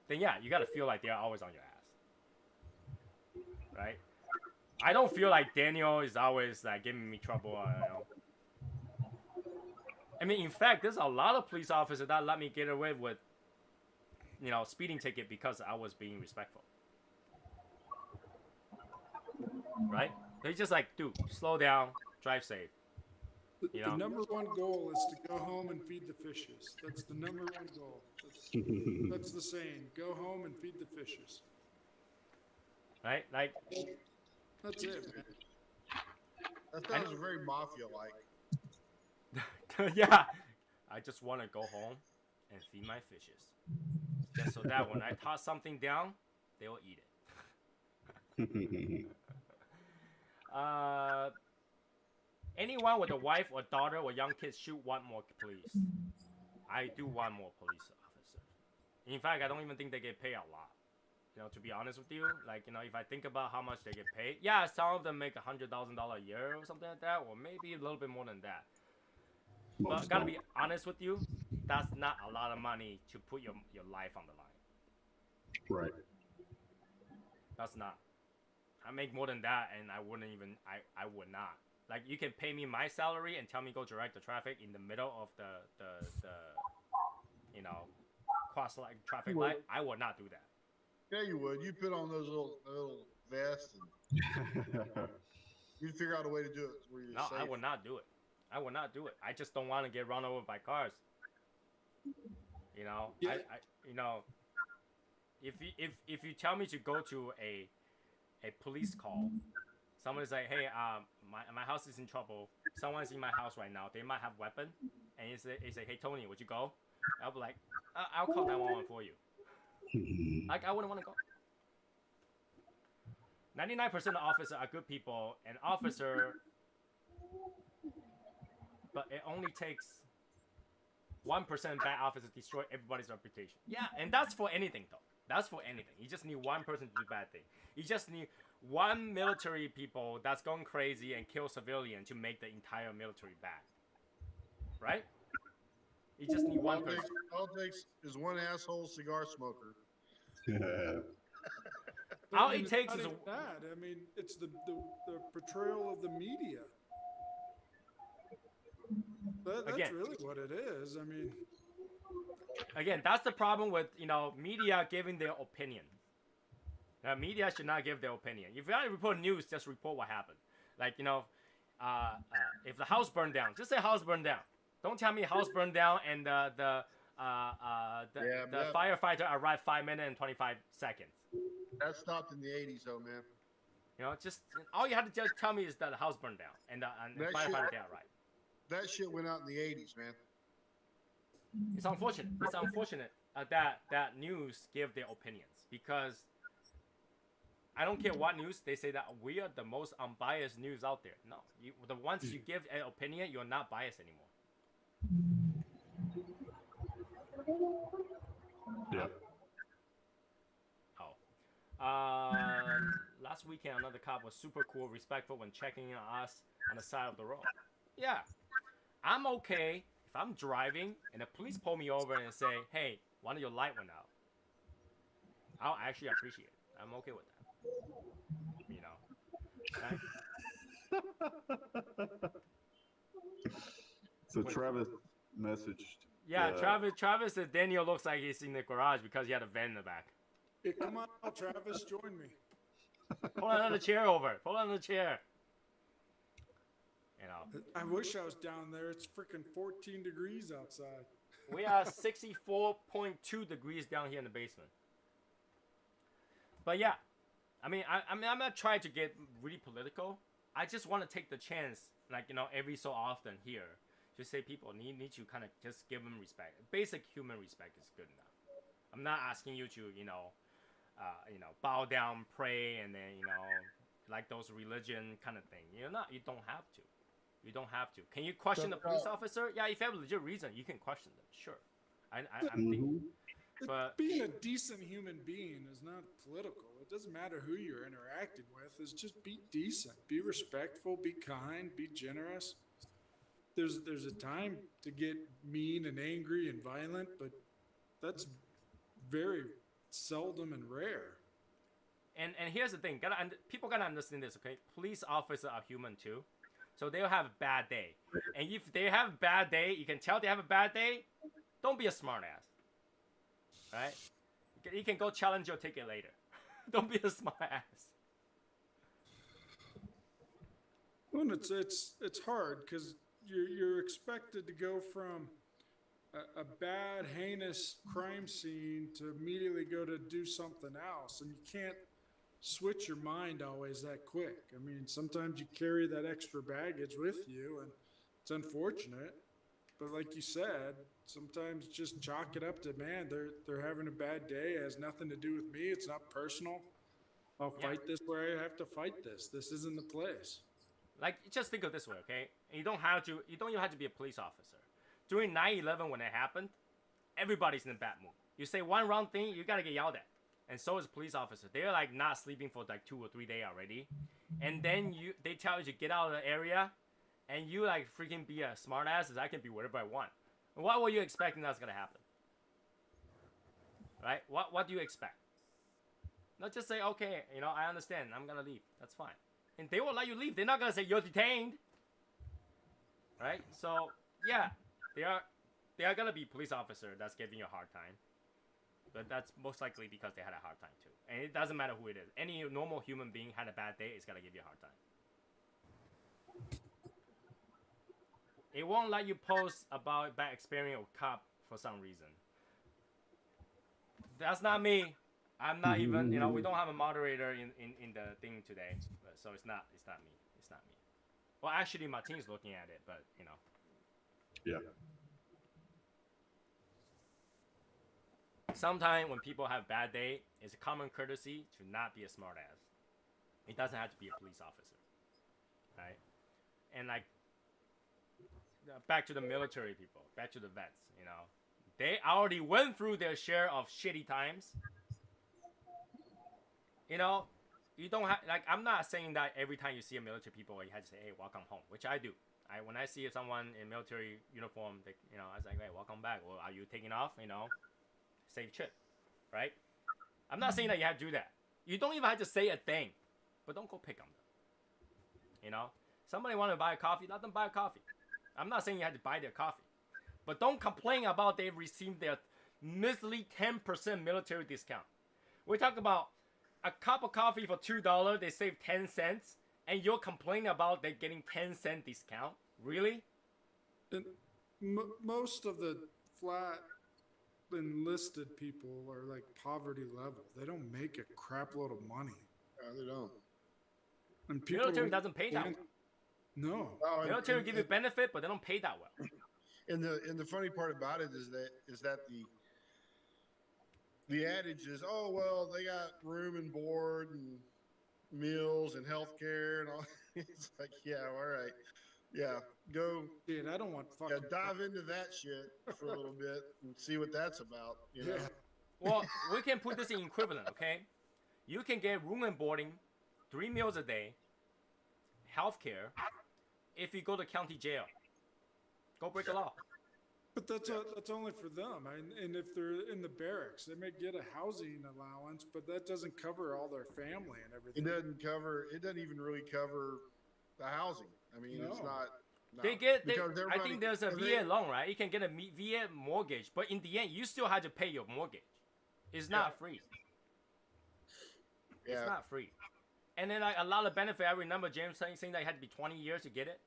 then yeah, you gotta feel like they're always on your ass, right? I don't feel like Daniel is always like giving me trouble. You know. I mean, in fact, there's a lot of police officers that let me get away with, you know, speeding ticket because I was being respectful, right? They just like, dude, slow down, drive safe. You know? The number one goal is to go home and feed the fishes. That's the number one goal. That's the saying. Go home and feed the fishes. Right? Like, that's it, man. That sounds very mafia-like. yeah. I just want to go home and feed my fishes. Just so that when I toss something down, they will eat it. Anyone with a wife or daughter or young kids should want more police. I do want more police officers. In fact, I don't even think they get paid a lot. To be honest with you, like, if I think about how much they get paid, yeah, some of them make $100,000 a year or something like that, or maybe a little bit more than that. But gotta be honest with you, that's not a lot of money to put your life on the line. Right. That's not. I make more than that, and I wouldn't even. I would not. Like, you can pay me my salary and tell me go direct the traffic in the middle of the cross like traffic light. I would not do that. Yeah, you would. You put on those little vests, and you'd figure out a way to do it where you're No, safe. I would not do it. I would not do it. I just don't want to get run over by cars. Yeah. If you tell me to go to a police call, somebody's like, hey, my house is in trouble. Someone's in my house right now. They might have a weapon, and he say, hey Tony, would you go? I'll be like, I'll call 911 for you. Like, I wouldn't want to go. 99% of officers are good people, and but it only takes 1% bad officer to destroy everybody's reputation. Yeah, and that's for anything, though. That's for anything. You just need one person to do bad thing. You just need one military people that's going crazy and kill civilian to make the entire military bad. Right? You just need one person. All it takes is one asshole cigar smoker. All it takes is that. I mean, it's the portrayal of the media. That's Again, really what it is. I mean, again, that's the problem with media giving their opinion. Media should not give their opinion. If you want to report news, just report what happened. Like, if the house burned down, just say house burned down. Don't tell me house burned down and the firefighter arrived 5 minutes and 25 seconds. That stopped in the 80s, though, man. Just all you have to just tell me is that the house burned down and the firefighter didn't arrive. That shit went out in the 80s, man. It's unfortunate. It's unfortunate that news give their opinions, because I don't care what news they say that we are the most unbiased news out there. No, the ones you give an opinion, you're not biased anymore. Yeah. Last weekend, another cop was super cool, respectful when checking on us on the side of the road. Yeah, I'm okay if I'm driving and the police pull me over and say, hey, one of your light went out. I'll actually appreciate it. I'm okay with that. So Travis messaged. Yeah, Travis said Daniel looks like he's in the garage because he had a vent in the back. Hey, come on, Travis, join me. Pull another chair over. Pull another chair. I wish I was down there. It's freaking 14 degrees outside. We are 64.2 degrees down here in the basement. But yeah, I mean, I'm not trying to get really political. I just want to take the chance, like, every so often here, to say people need to kind of just give them respect. Basic human respect is good enough. I'm not asking you to, bow down, pray, and then, like those religion kind of thing. You don't have to. You don't have to. Can you question the police officer? Yeah, if you have a legit reason, you can question them. Sure. I'm thinking. But being a decent human being is not political. It doesn't matter who you're interacting with. It's just be decent, be respectful, be kind, be generous. There's a time to get mean and angry and violent, but that's very seldom and rare. And here's the thing, people gotta understand this, okay? Police officers are human too, so they'll have a bad day. And if they have a bad day, you can tell they have a bad day. Don't be a smartass, right? You can go challenge your ticket later. Don't be a smartass. Well, it's hard because you're expected to go from a bad, heinous crime scene to immediately go to do something else, and you can't switch your mind always that quick. I mean, sometimes you carry that extra baggage with you, and it's unfortunate. But like you said, sometimes just chalk it up to, man, they're having a bad day. It has nothing to do with me. It's not personal. I'll fight this where I have to fight this. This isn't the place. Like, just think of it this way, okay? And you don't even have to be a police officer. During 9/11 when it happened, everybody's in a bad mood. You say one wrong thing, you gotta get yelled at. And so is a police officer. They're like not sleeping for like 2 or 3 days already. And then they tell you to get out of the area, and you like freaking be a smart ass as I can be whatever I want. And what were you expecting that's gonna happen? Right? What do you expect? Not just say, okay, I understand, I'm gonna leave. That's fine. And they will let you leave. They're not gonna say you're detained. Right? So yeah, they are gonna be police officer that's giving you a hard time. But that's most likely because they had a hard time too. And it doesn't matter who it is. Any normal human being had a bad day, it's gonna give you a hard time. It won't let you post about bad experience with cop for some reason. That's not me. I'm not even, we don't have a moderator in the thing today. So it's not me. It's not me. Well, actually, Martin's looking at it, but, Yeah. Sometimes when people have bad day, it's a common courtesy to not be a smart ass. It doesn't have to be a police officer. Right? And like, back to the military people, back to the vets, they already went through their share of shitty times. You don't have, like, I'm not saying that every time you see a military people, you have to say, hey, welcome home, which I do. When I see someone in military uniform, they, I was like, hey, welcome back. Well, are you taking off? Safe trip, right? I'm not saying that you have to do that. You don't even have to say a thing, but don't go pick on them. Somebody want to buy a coffee, let them buy a coffee. I'm not saying you have to buy their coffee, but don't complain about they received their measly 10% military discount. We're talking about a cup of coffee for $2, they save 10 cents, and you're complaining about they getting 10-cent discount? Really? And most of the flat enlisted people are like poverty level. They don't make a crap load of money. No, they don't. And people military doesn't pay that well. No. Oh, Military give you benefit, but they don't pay that well. And the funny part about it is that the adage is, oh well, they got room and board and meals and health care and all. It's like, yeah, all right. Yeah, go. Dude, I don't want fucking. Yeah, dive into that shit for a little bit and see what that's about. Yeah. Well, we can put this in equivalent, okay? You can get room and boarding, 3 meals a day, health care, if you go to county jail. Go break the law. But that's only for them. And if they're in the barracks, they may get a housing allowance, but that doesn't cover all their family and everything. It doesn't even really cover the housing. I mean, No. it's not. No. I think there's a VA loan, right? You can get a VA mortgage, but in the end, you still have to pay your mortgage. It's not free. Yeah. It's not free. And then like a lot of benefit. I remember James saying that it had to be 20 years to get it.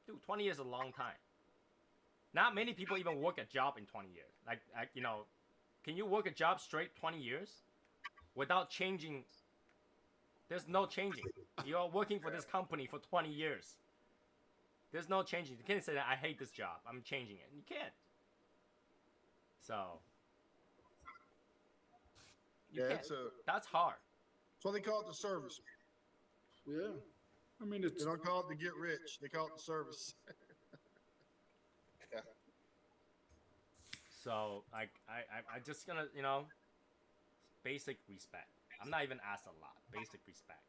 Dude, 20 years is a long time. Not many people even work a job in 20 years. Like can you work a job straight 20 years without changing? There's no changing. You're working for this company for 20 years. There's no changing. You can't say that I hate this job, I'm changing it. You can't. So you can't. That's hard. That's why they call it the service. Yeah. I mean, They don't call it the get rich. They call it the service. Yeah. So I just gonna basic respect. I'm not even asked a lot. Basic respect.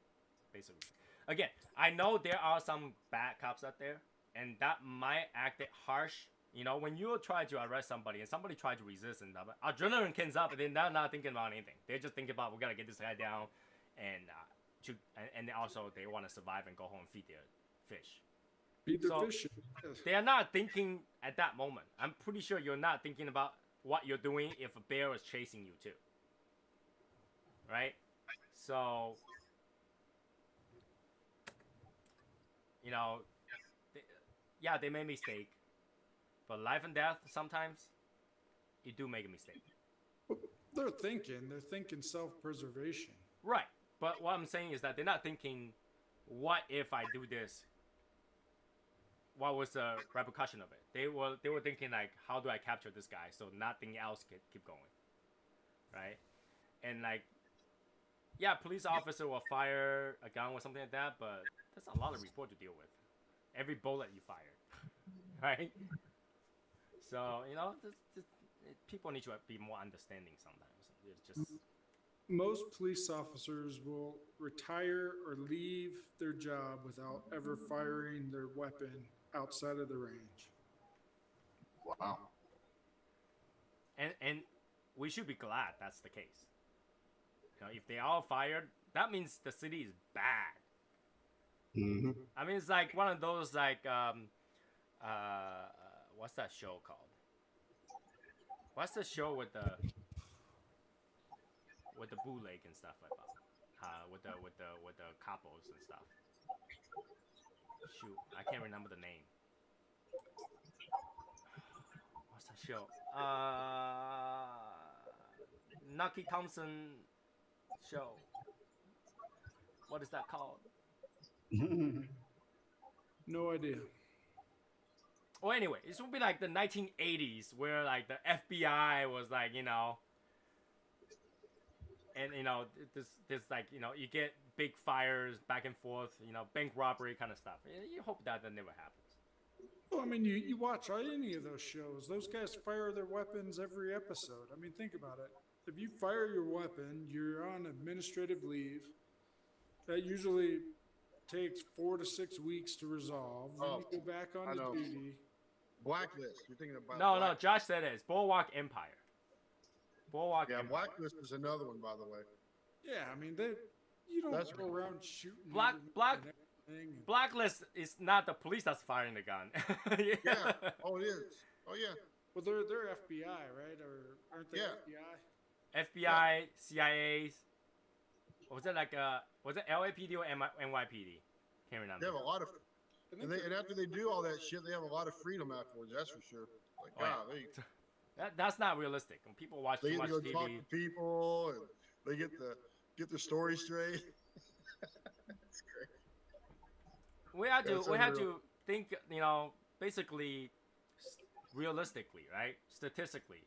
Again, I know there are some bad cops out there, and that might act harsh. When you try to arrest somebody and somebody tries to resist and adrenaline comes up, and they're not thinking about anything. They're just thinking about we gotta get this guy down, and also they want to survive and go home and feed their fish. fish. They are not thinking at that moment. I'm pretty sure you're not thinking about what you're doing if a bear is chasing you too. Right? So, they made a mistake. But life and death, sometimes, you do make a mistake. They're thinking self-preservation. Right. But what I'm saying is that they're not thinking, what if I do this? What was the repercussion of it? They were thinking like, how do I capture this guy so nothing else can keep going, right? And like, yeah, police officer will fire a gun or something like that, but that's a lot of report to deal with. Every bullet you fired, right? So people need to be more understanding sometimes. It's just Most police officers will retire or leave their job without ever firing their weapon outside of the range. Wow. and we should be glad that's the case. If they all fired, that means the city is bad. Mm-hmm. I mean, it's like one of those like what's that show called? What's the show with the bootleg and stuff like that? With the couples and stuff. Shoot, I can't remember the name. What's that show? Nucky Thompson show. What is that called? No idea. Well, anyway, it would be like the 1980s where like the FBI was like, and this like, you get big fires back and forth, bank robbery kind of stuff. You hope that never happens. Well, I mean, you watch any of those shows. Those guys fire their weapons every episode. I mean, think about it. If you fire your weapon, you're on administrative leave. That usually takes 4 to 6 weeks to resolve. Then you go back on duty. Blacklist. You're thinking about No, Josh said it. It's Boardwalk Empire. Boardwalk Empire. Blacklist is another one, by the way. Yeah, I mean, you don't go around shooting. Blacklist is not the police that's firing the gun. Yeah. Oh, it is. Oh, yeah. Well, they're FBI, right? Or aren't they FBI? FBI, CIA. Was it LAPD or NYPD? Can't remember. They have a lot of, and after they do all that shit, they have a lot of freedom afterwards. That's for sure. Like, that's not realistic. When people watch too much go TV, talk to people and they get their story straight. That's great. We have to think, basically, realistically, right? Statistically,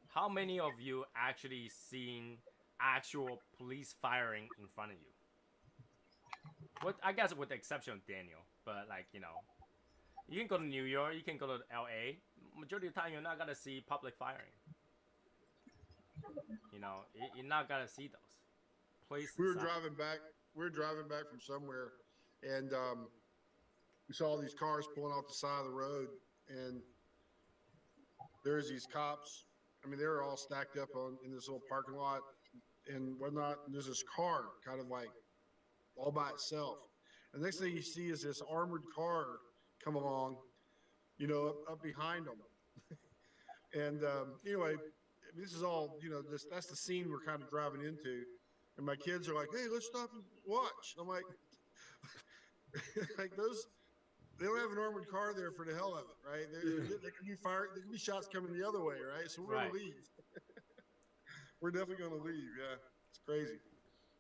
how many of you actually seen actual police firing in front of you? What I guess with the exception of Daniel, but like you can go to New York, you can go to LA. Majority of the time, you're not gonna see public firing. You're not gonna see those places. We were driving back from somewhere, and we saw these cars pulling off the side of the road, and there's these cops. I mean, they were all stacked up in this little parking lot and whatnot. And there's this car kind of like all by itself. And the next thing you see is this armored car come along, up behind them. And anyway, this is all, that's the scene we're kind of driving into. And my kids are like, hey, let's stop and watch. And I'm like, like those, they don't have an armored car there for the hell of it, right? There could be fire, there could be shots coming the other way, right? So we're going to leave. We're definitely going to leave, yeah. It's crazy.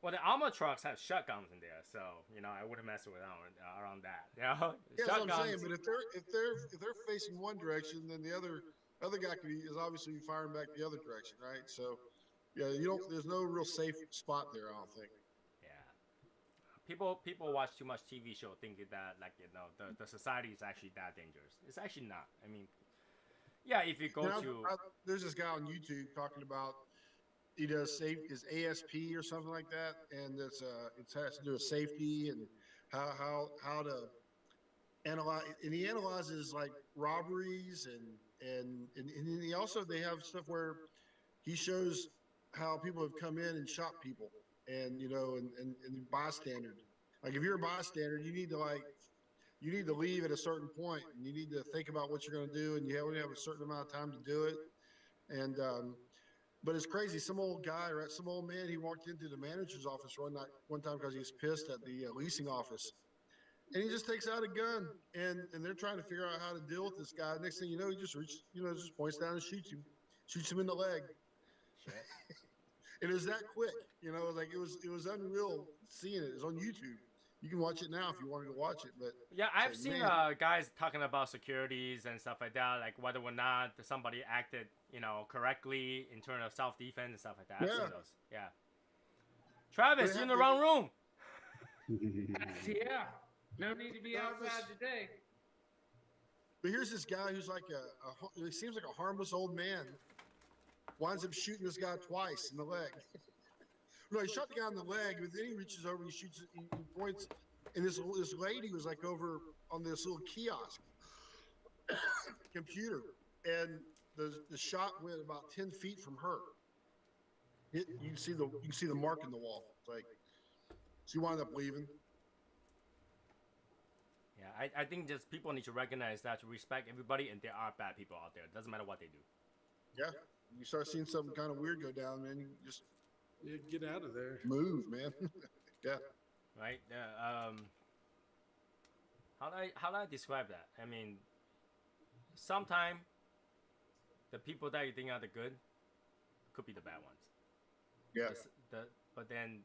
Well, the armor trucks have shotguns in there, so I wouldn't mess with around that. Yeah, that's what I'm saying. But if they're facing one direction, then the other guy is obviously firing back the other direction, right? So, yeah, there's no real safe spot there, I don't think. Yeah. People watch too much TV show thinking that the society is actually that dangerous. It's actually not. I mean, yeah, if you go there's this guy on YouTube talking about. He does is ASP or something like that, and it has to do with safety and how to analyze. And he analyzes like robberies and he also they have stuff where he shows how people have come in and shot people and and bystander. Like if you're a bystander, you need to leave at a certain point and you need to think about what you're going to do and you only have a certain amount of time to do it. And but it's crazy. Some old guy, right? Some old man. He walked into the manager's office one time because he was pissed at the leasing office, and he just takes out a gun, and they're trying to figure out how to deal with this guy. Next thing you know, he just just points down and shoots him in the leg. And it was that quick, like it was unreal seeing it. It was on YouTube. You can watch it now if you wanted to watch it. But yeah, I've seen guys talking about securities and stuff like that, like whether or not somebody acted, correctly in terms of self-defense and stuff like that. I've seen those. Yeah. Travis, you're in the wrong room. Yeah. No need to be Travis. outside today. But here's this guy who's like he seems like a harmless old man. Winds up shooting this guy twice in the leg. No, he shot the guy in the leg, but then he reaches over, he shoots, he points, and this lady was like over on this little kiosk computer, and the shot went about 10 feet from her. You can see the mark in the wall. It's like she wound up leaving. Yeah, I think just people need to recognize that, to respect everybody, and there are bad people out there. It doesn't matter what they do. Yeah, you start seeing something kind of weird go down, man. You just Get out of there. move, man. Yeah. Right? How do I describe that? I mean, sometimes the people that you think are the good could be the bad ones. Yeah. But then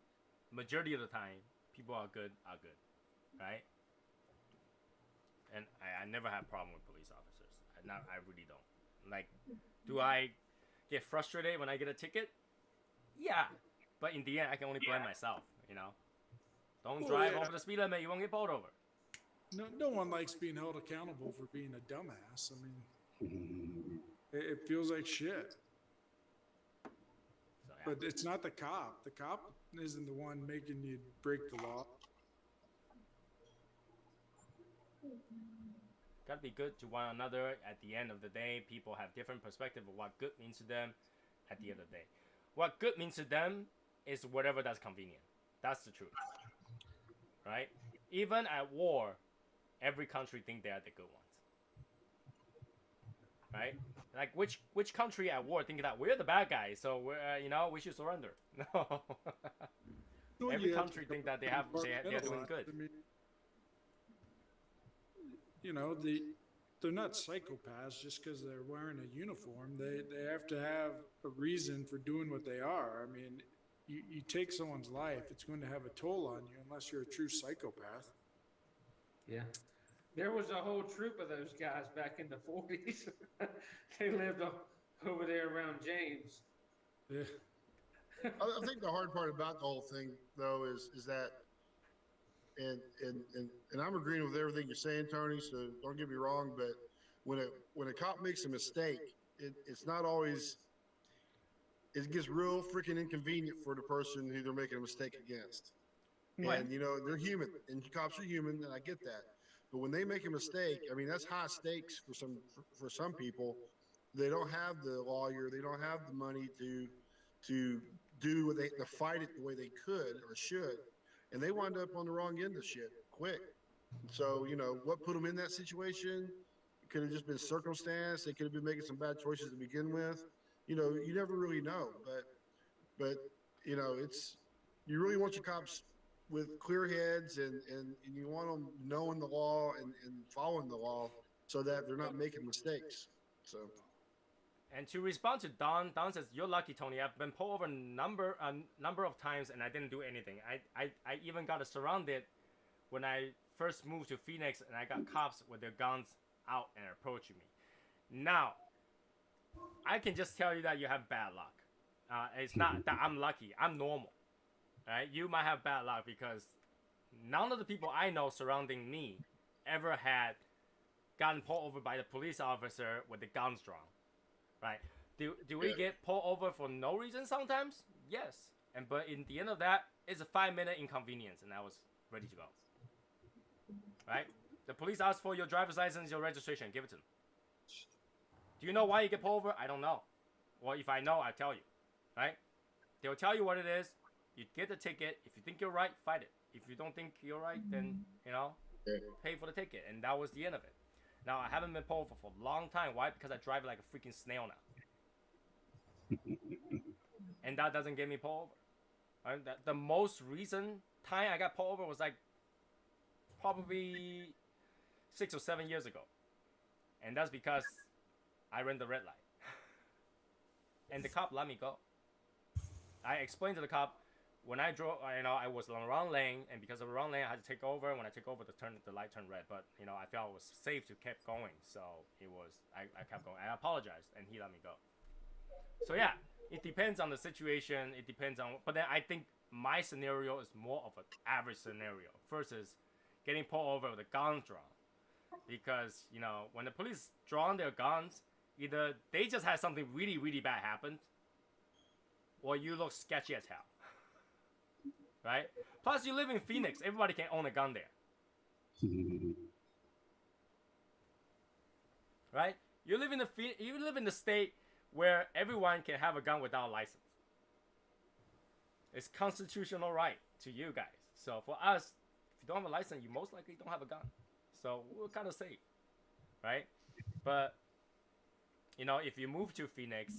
majority of the time, people are good, right? And I never have problem with police officers. I really don't. Like, do I get frustrated when I get a ticket? Yeah. But in the end, I can only blame myself, you know? Don't drive over the speed limit, you won't get pulled over. No one likes being held accountable for being a dumbass. I mean, it feels like shit. So, yeah. But it's not the cop. The cop isn't the one making you break the law. Gotta be good to one another. At the end of the day, people have different perspective of what good means to them at the end of the day. What good means to them is whatever that's convenient. That's the truth. Right? Even at war, every country think they are the good ones. Right? Like which country at war think that we're the bad guys, so we're we should surrender? No. Every country think that they're doing good. I mean, they're not psychopaths just because they're wearing a uniform. They have to have a reason for doing what they are. I mean, you take someone's life, it's going to have a toll on you unless you're a true psychopath. Yeah. There was a whole troop of those guys back in the 40s. They lived over there around James. Yeah. I think the hard part about the whole thing, though, is that, and I'm agreeing with everything you're saying, Tony. So don't get me wrong, but when a cop makes a mistake, it's not always. It gets real freaking inconvenient for the person who they're making a mistake against. Right. And they're human, and cops are human, and I get that. But when they make a mistake, I mean, that's high stakes for some people. They don't have the lawyer, they don't have the money to do to fight it the way they could or should, and they wind up on the wrong end of shit quick. So what put them in that situation? It could have just been circumstance. They could have been making some bad choices to begin with. You never really know, but it's you really want your cops with clear heads and you want them knowing the law and following the law so that they're not making mistakes. So. And to respond to Don says, "You're lucky, Tony. I've been pulled over a number of times and I didn't do anything. I even got surrounded when I first moved to Phoenix, and I got cops with their guns out and approaching me. Now, I can just tell you that you have bad luck. It's not that I'm lucky. I'm normal. Right? You might have bad luck because none of the people I know surrounding me ever had gotten pulled over by the police officer with the guns drawn. Right? Do we get pulled over for no reason sometimes? Yes. But in the end of that, it's a 5-minute inconvenience, and I was ready to go. Right? The police ask for your driver's license, your registration. Give it to them. Do you know why you get pulled over? I don't know. Well, if I know, I'll tell you. Right? They'll tell you what it is. You get the ticket. If you think you're right, fight it. If you don't think you're right, then, pay for the ticket. And that was the end of it. Now, I haven't been pulled over for a long time. Why? Because I drive like a freaking snail now. And that doesn't get me pulled over. Right? The most recent time I got pulled over was like probably 6 or 7 years ago. And that's because I ran the red light. And the cop let me go. I explained to the cop, when I drove, I was on the wrong lane, and because of the wrong lane, I had to take over. When I took over, the light turned red. But I felt it was safe to keep going, so I kept going. I apologized, and he let me go. So yeah, it depends on the situation. It depends on, but then I think my scenario is more of an average scenario versus getting pulled over with a gun drawn. Because, you know, when the police draw their guns, either they just had something really, really bad happen, or you look sketchy as hell. Right? Plus, you live in Phoenix. Everybody can own a gun there. Right? You live in the state where everyone can have a gun without a license. It's constitutional right to you guys. So for us, if you don't have a license, you most likely don't have a gun. So we're kind of safe, right? But you know, if you move to Phoenix,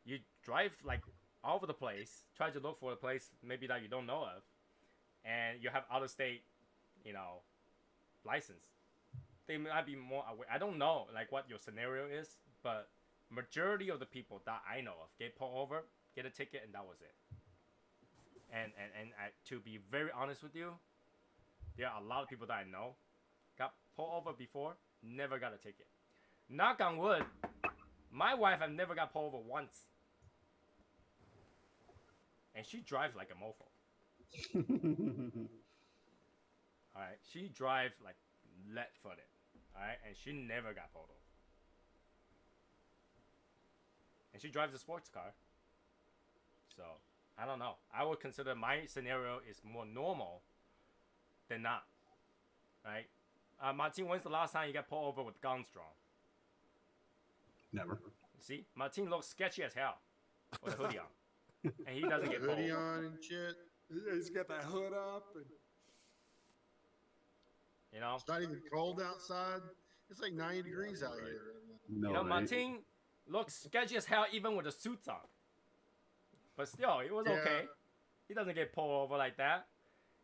you drive like all over the place, try to look for a place maybe that you don't know of, and you have out of state, you know, license. They might be more aware. I don't know like what your scenario is, but majority of the people that I know of get pulled over, get a ticket, and that was it. And to be very honest with you, there are a lot of people that I know got pulled over before, never got a ticket. Knock on wood, my wife have never got pulled over once. And she drives like a mofo. Alright, she drives like lead-footed. Alright, and she never got pulled over. And she drives a sports car. So, I don't know. I would consider my scenario is more normal than not. Right? Martin, when's the last time you got pulled over with guns drawn? Never. See? Martin looks sketchy as hell with a hoodie on. And he doesn't get pulled hoodie over. on and shit. He's got that hood up. And... You know? It's not even cold outside. It's like 90 degrees out here. No, You know, right? Martin looks sketchy as hell even with the suits on. But still, it was okay. He doesn't get pulled over like that.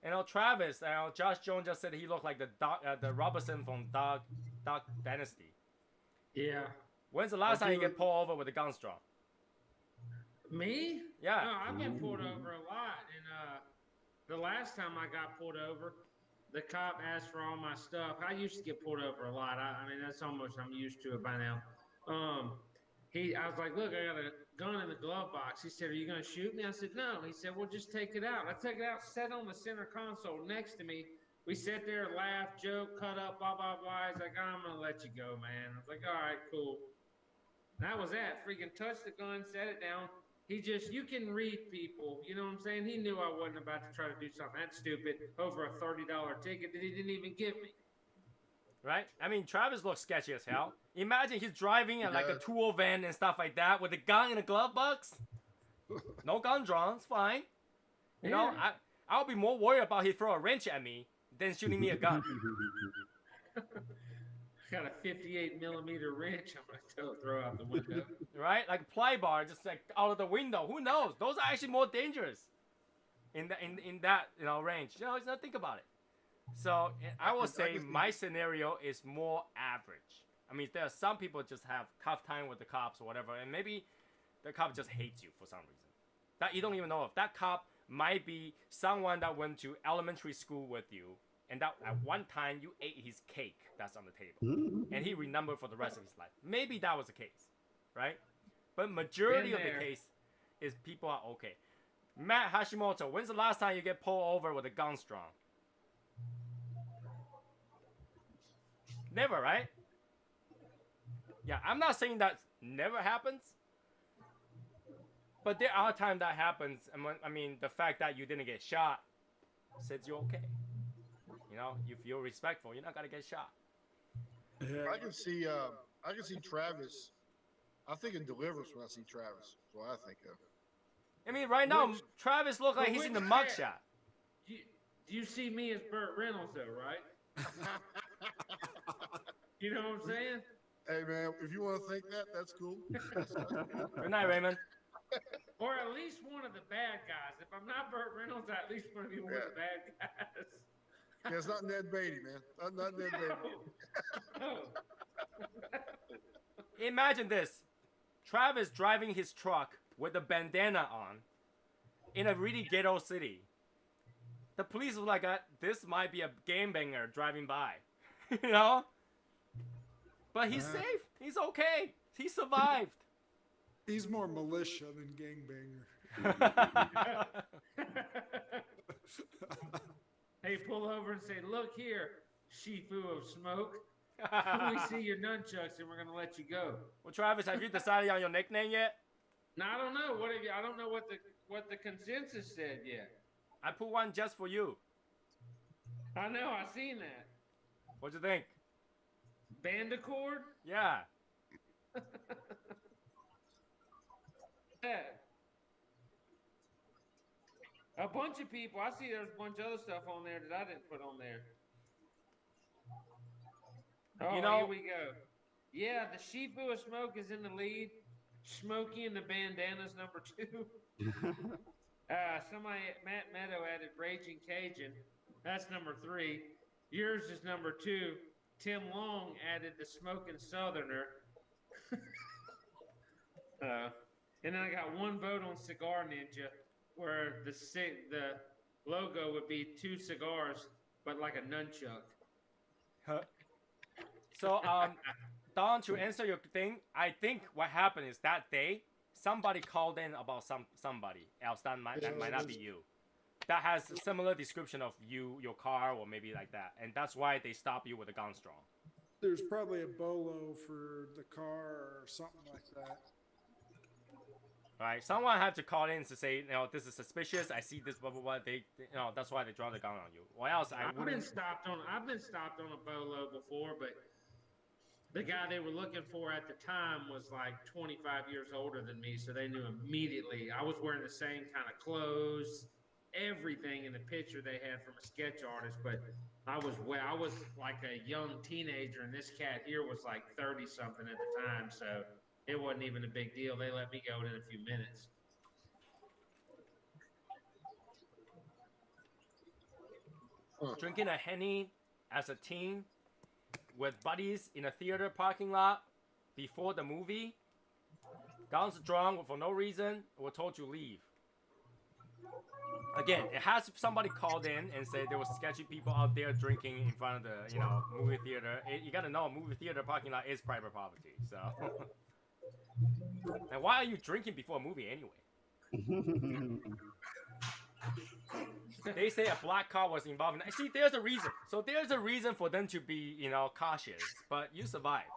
You know, Travis, Josh Jones just said he looked like the Robertson from Dog Dynasty. Yeah. When's the last time you get pulled over with a gun drawn? Me? Yeah. No, I've been pulled over a lot. And the last time I got pulled over, the cop asked for all my stuff. I used to get pulled over a lot. I mean, that's almost, I'm used to it by now. I was like, look, I got a gun in the glove box. He said, are you going to shoot me? I said, no. He said, well, just take it out. I took it out, sat on the center console next to me. We sat there, laughed, joked, cut up, blah, blah, blah. He's like, I'm going to let you go, man. I was like, all right, cool. And that was that. Freaking touched the gun, set it down. You can read people. You know what I'm saying? He knew I wasn't about to try to do something that stupid over a $30 ticket that he didn't even give me. Right? I mean, Travis looks sketchy as hell. Imagine he's driving like a tool van and stuff like that with a gun in a glove box. No gun drawn, it's fine. You know, I'll be more worried about he throw a wrench at me than shooting me a gun. Got a 58 millimeter wrench. I'm gonna throw out the window. Right? Like a ply bar, just like out of the window. Who knows? Those are actually more dangerous in that range. You know, just think about it. So I will say my scenario is more average. I mean, there are some people just have tough time with the cops or whatever, and maybe the cop just hates you for some reason. That you don't even know if that cop might be someone that went to elementary school with you, and that at one time you ate his cake that's on the table, and he remembered for the rest of his life. Maybe that was the case, right? But majority of the case is people are okay. Matt Hashimoto, when's the last time you get pulled over with a gun drawn? Never, right? Yeah, I'm not saying that never happens, but there are times that happens. I mean, the fact that you didn't get shot says you're okay. You know, if you're respectful, you're not gonna get shot. Yeah. I can see Travis. I think it delivers when I see Travis. That's what I think of. I mean, right now, Travis looks like he's in the mugshot. Do you see me as Burt Reynolds, though, right? You know what I'm saying? Hey, man, if you want to think that, that's cool. Good night, Raymond. Or at least one of the bad guys. If I'm not Burt Reynolds, I at least want to be one of the bad guys. Yeah, it's not Ned Beatty, man. Not Ned Beatty. No. Imagine this. Travis driving his truck with a bandana on in a really ghetto city. The police were like, this might be a gangbanger driving by. You know? But he's safe. He's okay. He survived. He's more militia than gangbanger. Hey, pull over and say, "Look here, Shifu of smoke. We see your nunchucks, and we're gonna let you go." Well, Travis, have you decided on your nickname yet? No, I don't know. What have you? I don't know what the consensus said yet. I put one just for you. I know. I seen that. What do you think? Bandicord? Yeah. Yeah. A bunch of people. I see there's a bunch of other stuff on there that I didn't put on there. Oh, You know, here we go. Yeah, the Shifu of Smoke is in the lead. Smokey and the Bandana's number 2. Matt Meadow added Raging Cajun. That's number 3. Yours is number 2. Tim Long added the Smoking Southerner. And then I got one vote on Cigar Ninja, where the logo would be 2 cigars, but like a nunchuck. So, Don, to answer your thing, I think what happened is that day somebody called in about somebody else that might not be you, that has a similar description of you, your car, or maybe like that, and that's why they stop you with a gun strong. There's probably a bolo for the car or something like that. Right? Someone had to call in to say, this is suspicious. I see this, blah blah blah. They, that's why they draw the gun on you. Or else I've been stopped on a bolo before, but the guy they were looking for at the time was like 25 years older than me, so they knew immediately. I was wearing the same kind of clothes, everything in the picture they had from a sketch artist, but I was like a young teenager, and this cat here was like 30 something at the time, so it wasn't even a big deal. They let me go in a few minutes. Drinking a Henny as a teen with buddies in a theater parking lot before the movie. Guns drunk for no reason. We're told to leave. Again, it has somebody called in and say there were sketchy people out there drinking in front of the movie theater. You gotta know, movie theater parking lot is private property. So, and why are you drinking before a movie anyway? They say a black car was involved. See, there's a reason. So there's a reason for them to be, cautious. But you survived.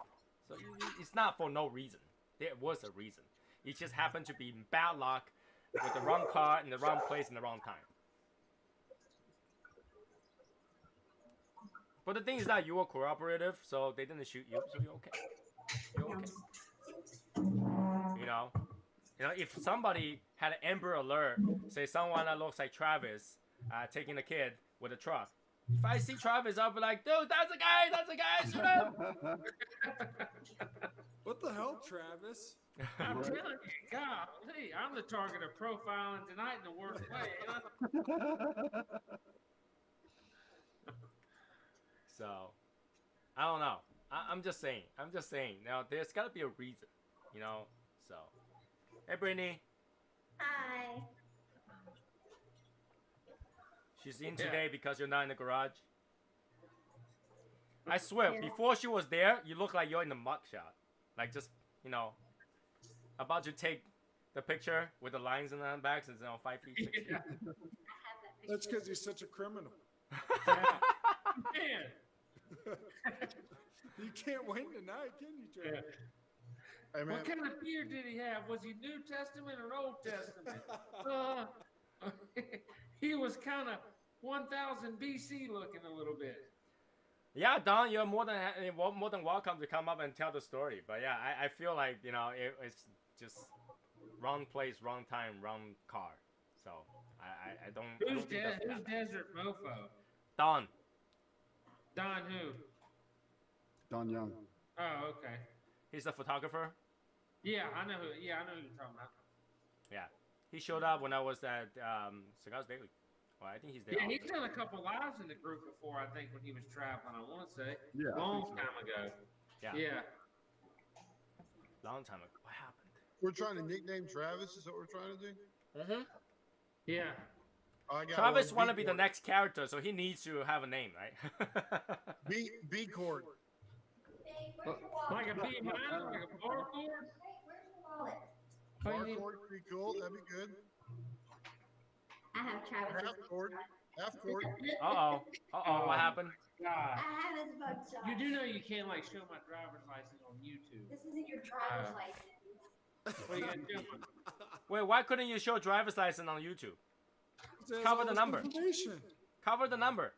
So it's not for no reason. There was a reason. It just happened to be bad luck with the wrong car in the wrong place in the wrong time. But the thing is that you were cooperative, so they didn't shoot you, so you're okay. You're okay. If somebody had an Amber Alert, say someone that looks like Travis, taking a kid with a truck. If I see Travis, I'll be like, dude, that's a guy, shoot him! What the hell, Travis? I'm telling you, golly, I'm the target of profiling tonight in the worst way. So, I don't know. I'm just saying. Now, there's got to be a reason, so. Hey, Brittany. Hi. She's in today because you're not in the garage. I swear, before she was there, you look like you're in the mugshot. Like just, about to take the picture with the lines in the back since 5 feet, 6 feet. Yeah. That's because he's such a criminal. Man. You can't win tonight, can you, Travis? Yeah. Hey, what kind of beard did he have? Was he New Testament or Old Testament? He was kind of 1000 BC looking a little bit. Yeah, Don, you're more than welcome to come up and tell the story. But yeah, I feel like it's just wrong place, wrong time, wrong car. So I don't. Who's Desert Mofo? Don. Don who? Don Young. Oh, okay. He's a photographer. Yeah, I know who you're talking about. Yeah, he showed up when I was at Cigars Daily. Well, I think he's there. Yeah, he's done a couple lives in the group before. I think when he was traveling, I want to say. Yeah. Long time ago. Yeah. Long time ago. What happened? We're trying to nickname Travis. Is that what we're trying to do? Mm-hmm. Yeah. Travis want to be the next character, so he needs to have a name, right? B chord. Like a B minor, like a bar chord? Bar chord, pretty cool. That'd be good. I have Travis. Half court. Half court. Uh-oh. Uh-oh, what happened? God. I have his mugshot. You do know you can't like show my driver's license on YouTube. This isn't your driver's license. What are you gonna do? Wait, why couldn't you show driver's license on YouTube? Cover the number. Cover the number.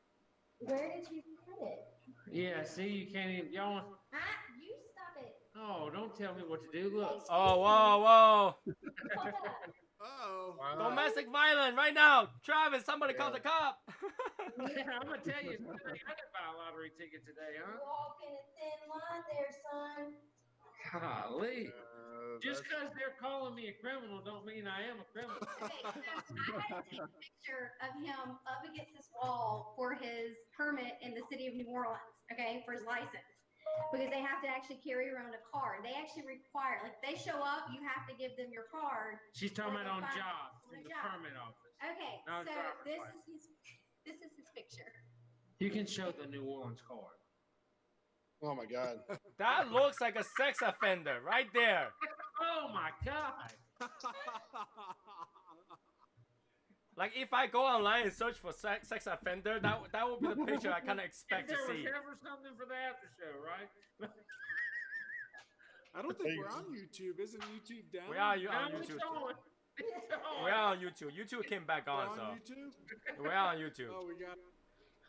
Where did you put it? Yeah, see, you can't even. Y'all want. You stop it. Oh, don't tell me what to do. Look. Oh, whoa, whoa. Uh-oh. Wow. Domestic violence right now. Travis, somebody call the cop. Yeah, I'm gonna tell you, I didn't buy a lottery ticket today, huh? Walking a thin line there, son. Golly. Just because they're calling me a criminal don't mean I am a criminal. Okay, so I had to take a picture of him up against this wall for his permit in the city of New Orleans, okay, for his license. Because they have to actually carry around a card. They actually require, like, they show up, you have to give them your card. She's talking about on job, in the permit office. Okay, Not so driver's this is his picture. You can show the New Orleans card. Oh my God. That looks like a sex offender right there. Oh my God. Like if I go online and search for sex offender, that would be the picture I kind of expect to see. There was ever something for the after show, right? I don't think we're on YouTube. Isn't YouTube down? We are on YouTube. We are on YouTube. YouTube came back on, We're so. on YouTube? We're on YouTube. Oh, we got.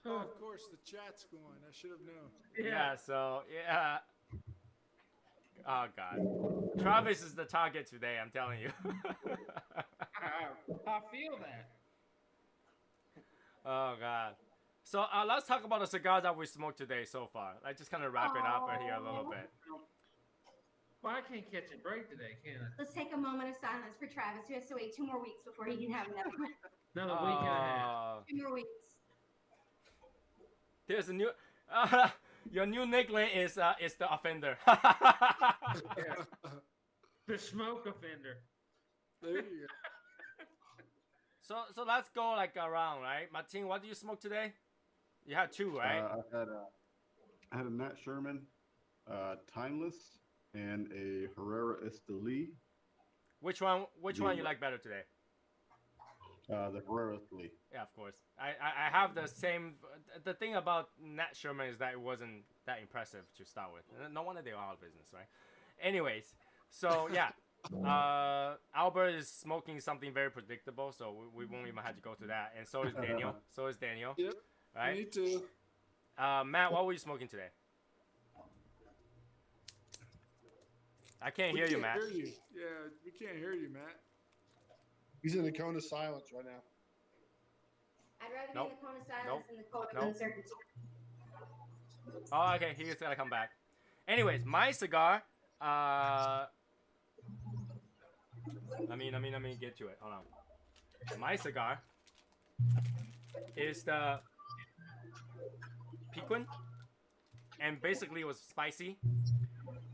Oh, of course, the chat's going. I should have known. Yeah, so, yeah. Oh, God. Travis is the target today, I'm telling you. I feel that. Oh, God. So, let's talk about the cigars that we smoked today so far. Let's just kind of wrap it up here a little bit. Well, I can't catch a break today, can I? Let's take a moment of silence for Travis, who has to wait 2 more weeks before he can have another one. Another week and a half. 2 more weeks. There's a new... your new nickname is the offender. Yeah. The smoke offender. There you go. So let's go like around, right? Martin, what did you smoke today? You had 2, right? I had a Nat Sherman, Timeless, and a Herrera Esteli. Which one you like better today? The Herrera Esteli. Yeah, of course. I have the same. The thing about Nat Sherman is that it wasn't that impressive to start with. No wonder they were out of business, right? Anyways, so yeah, Albert is smoking something very predictable, so we won't even have to go to that. And so is Daniel. Yep. Right. Me too. Matt, what were you smoking today? I can't hear you, Matt. Hear you. Yeah, we can't hear you, Matt. He's in the cone of silence right now. I'd rather be in the cone of silence than the cone of uncertainty. Oh, okay. He's gonna come back. Anyways, my cigar. Let me get to it. Hold on. My cigar is the Piquant, and basically it was spicy.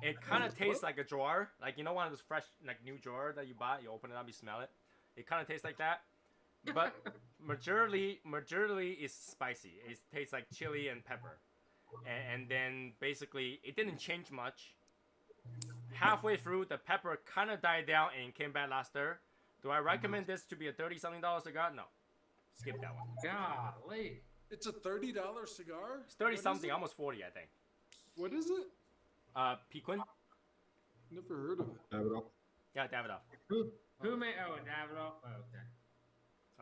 It kind of tastes like a drawer, like you know one of those fresh, like new drawer that you buy. You open it up, you smell it. It kind of tastes like that, but majority is spicy. It tastes like chili and pepper, and then basically it didn't change much. Halfway through, the pepper kind of died down and came back last stir. Do I recommend this to be a $30-something cigar? No, skip that one. Golly, it's a $30 cigar. It's 30-something, almost 40, I think. What is it? Piquant. Never heard of it. Davidoff. Yeah, Davidoff. Who made? Oh, Davidoff. Oh, okay.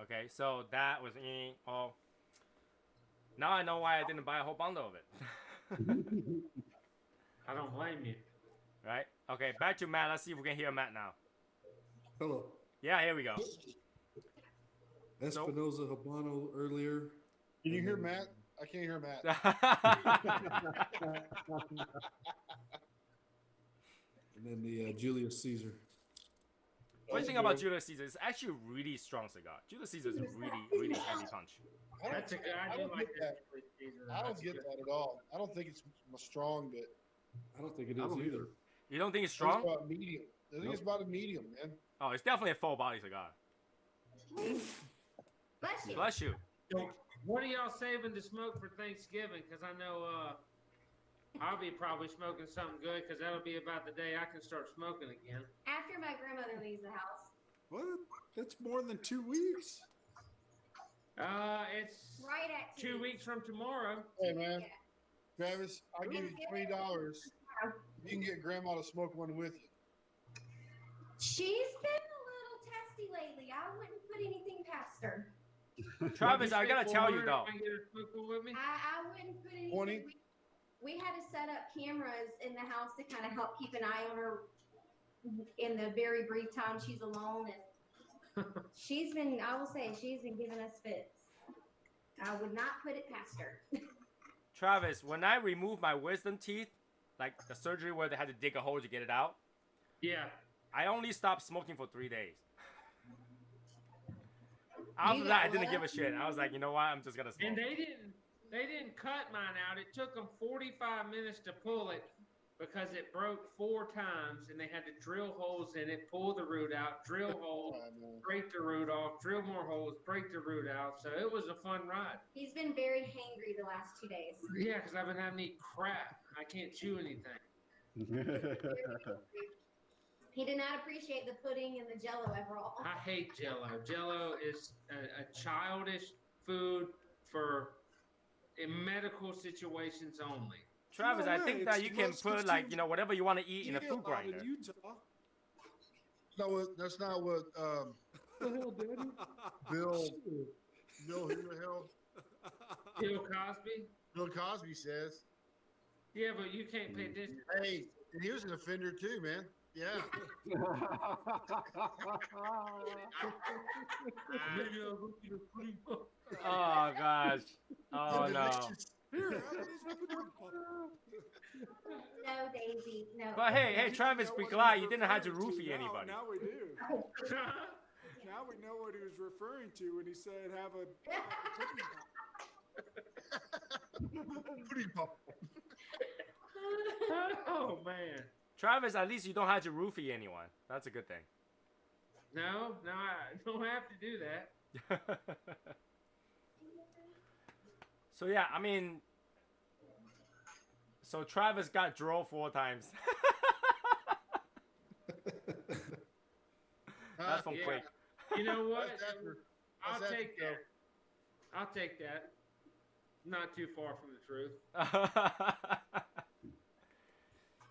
Okay, so that was oh. Now I know why I didn't buy a whole bundle of it. I don't blame you. Right? Okay, back to Matt. Let's see if we can hear Matt now. Hello. Yeah, here we go. Espinosa Habano earlier. Can you hear Matt? I can't hear Matt. And then the Julius Caesar. What do you think about Julius Caesar? It's actually a really strong cigar. Julius Caesar is a really heavy punch. That's a good. I don't get that. I don't get that at all. I don't think it's strong, but I don't think it is either. You don't think it's strong? It's about medium. I think it's about a medium, man. Oh, it's definitely a full body cigar. Bless you. Bless you. So, what are y'all saving to smoke for Thanksgiving? Because I know I'll be probably smoking something good because that'll be about the day I can start smoking again. After my grandmother leaves the house. What? That's more than 2 weeks. It's Right at 2 weeks from tomorrow. Hey man, Yeah. Travis, I'll give you $20. You can get Grandma to smoke one with you. She's been a little testy lately. I wouldn't put anything past her. Travis, I gotta tell you though. I wouldn't put anything. 20? We had to set up cameras in the house to kind of help keep an eye on her in the very brief time she's alone. And she's been, I will say, she's been giving us fits. I would not put it past her. Travis, when I removed my wisdom teeth, like the surgery where they had to dig a hole to get it out, Yeah. I only stopped smoking for 3 days. After that, I didn't give a shit. I was like, you know what? I'm just gonna smoke. And they didn't cut mine out. It took them 45 minutes to pull it because it broke 4 times, and they had to drill holes in it, pull the root out, drill holes, break the root off, drill more holes, break the root out. So it was a fun ride. He's been very hangry the last 2 days. Yeah, because I've been having to eat crap. I can't chew anything. He did not appreciate the pudding and the Jello ever all. I hate Jello. Jello is a childish food for in medical situations only. Travis, No I way, think that it's you can most put like, you know, whatever you want to eat in a Yeah, food out grinder. in Utah. No, that's not what Bill who the hell? Bill Cosby? Bill Cosby says. Yeah, but you can't pay attention. Hey, and he was an offender too, man. Yeah. Oh gosh. Oh no. Here, No, Daisy, no. But hey, Travis, be glad you didn't have to roofie anybody. Now we do. Now we know what he was referring to when he said have a Pudding pop. Oh man. Travis, at least you don't have to roofie anyone. That's a good thing. No, I don't have to do that. So yeah, I mean, so Travis got drove 4 times. That's from Yeah. Quick. You know what? How's I'll that take go? that. I'll take that. Not too far from the truth.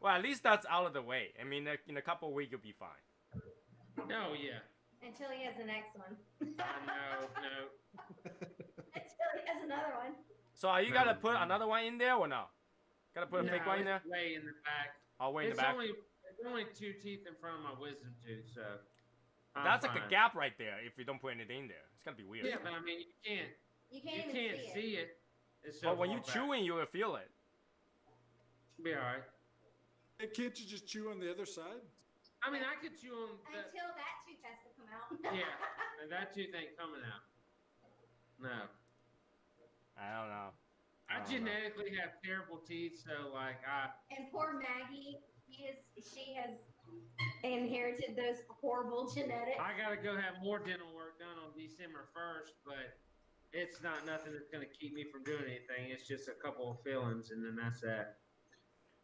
Well, at least that's out of the way. I mean, in a couple of weeks, you'll be fine. Oh yeah. Until he has the next one. No. Until he has another one. So are you gonna put another one in there or no? Gotta put a fake one in there? It's way in the back. Oh, way in the back. It's only 2 teeth in front of my wisdom tooth, so. That's like a gap right there if you don't put anything in there. It's gonna be weird. Yeah, but I mean, you can't even see it. It's so But when far you're back. chewing, you will feel it. Be alright. Hey, can't you just chew on the other side? I mean, I could chew on the, Until that tooth has to come out. yeah, and that tooth ain't coming out. No. I don't know. I genetically have terrible teeth, so like And poor Maggie, she has inherited those horrible genetics. I gotta go have more dental work done on December 1st, but it's not nothing that's gonna keep me from doing anything. It's just a couple of fillings, and then that's that.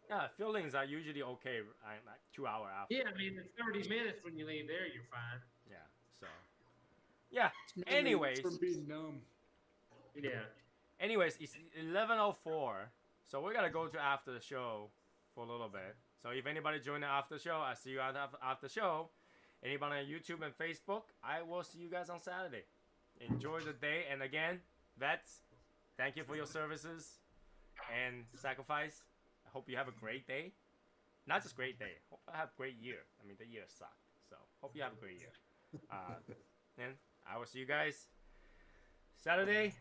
Yeah, fillings are usually okay like 2 hours after. Yeah, I mean, in 30 minutes when you leave there, you're fine. Yeah, so. Yeah, It's mainly anyways. from being numb. Yeah. Anyways, it's 11:04, so we're gonna go to after the show for a little bit. So if anybody join the after show, I see you at the after show. Anybody on YouTube and Facebook, I will see you guys on Saturday. Enjoy the day, and again, vets, thank you for your services and sacrifice. I hope you have a great day. Not just great day. Hope I have a great year. I mean, the year sucked, so hope you have a great year. And I will see you guys Saturday.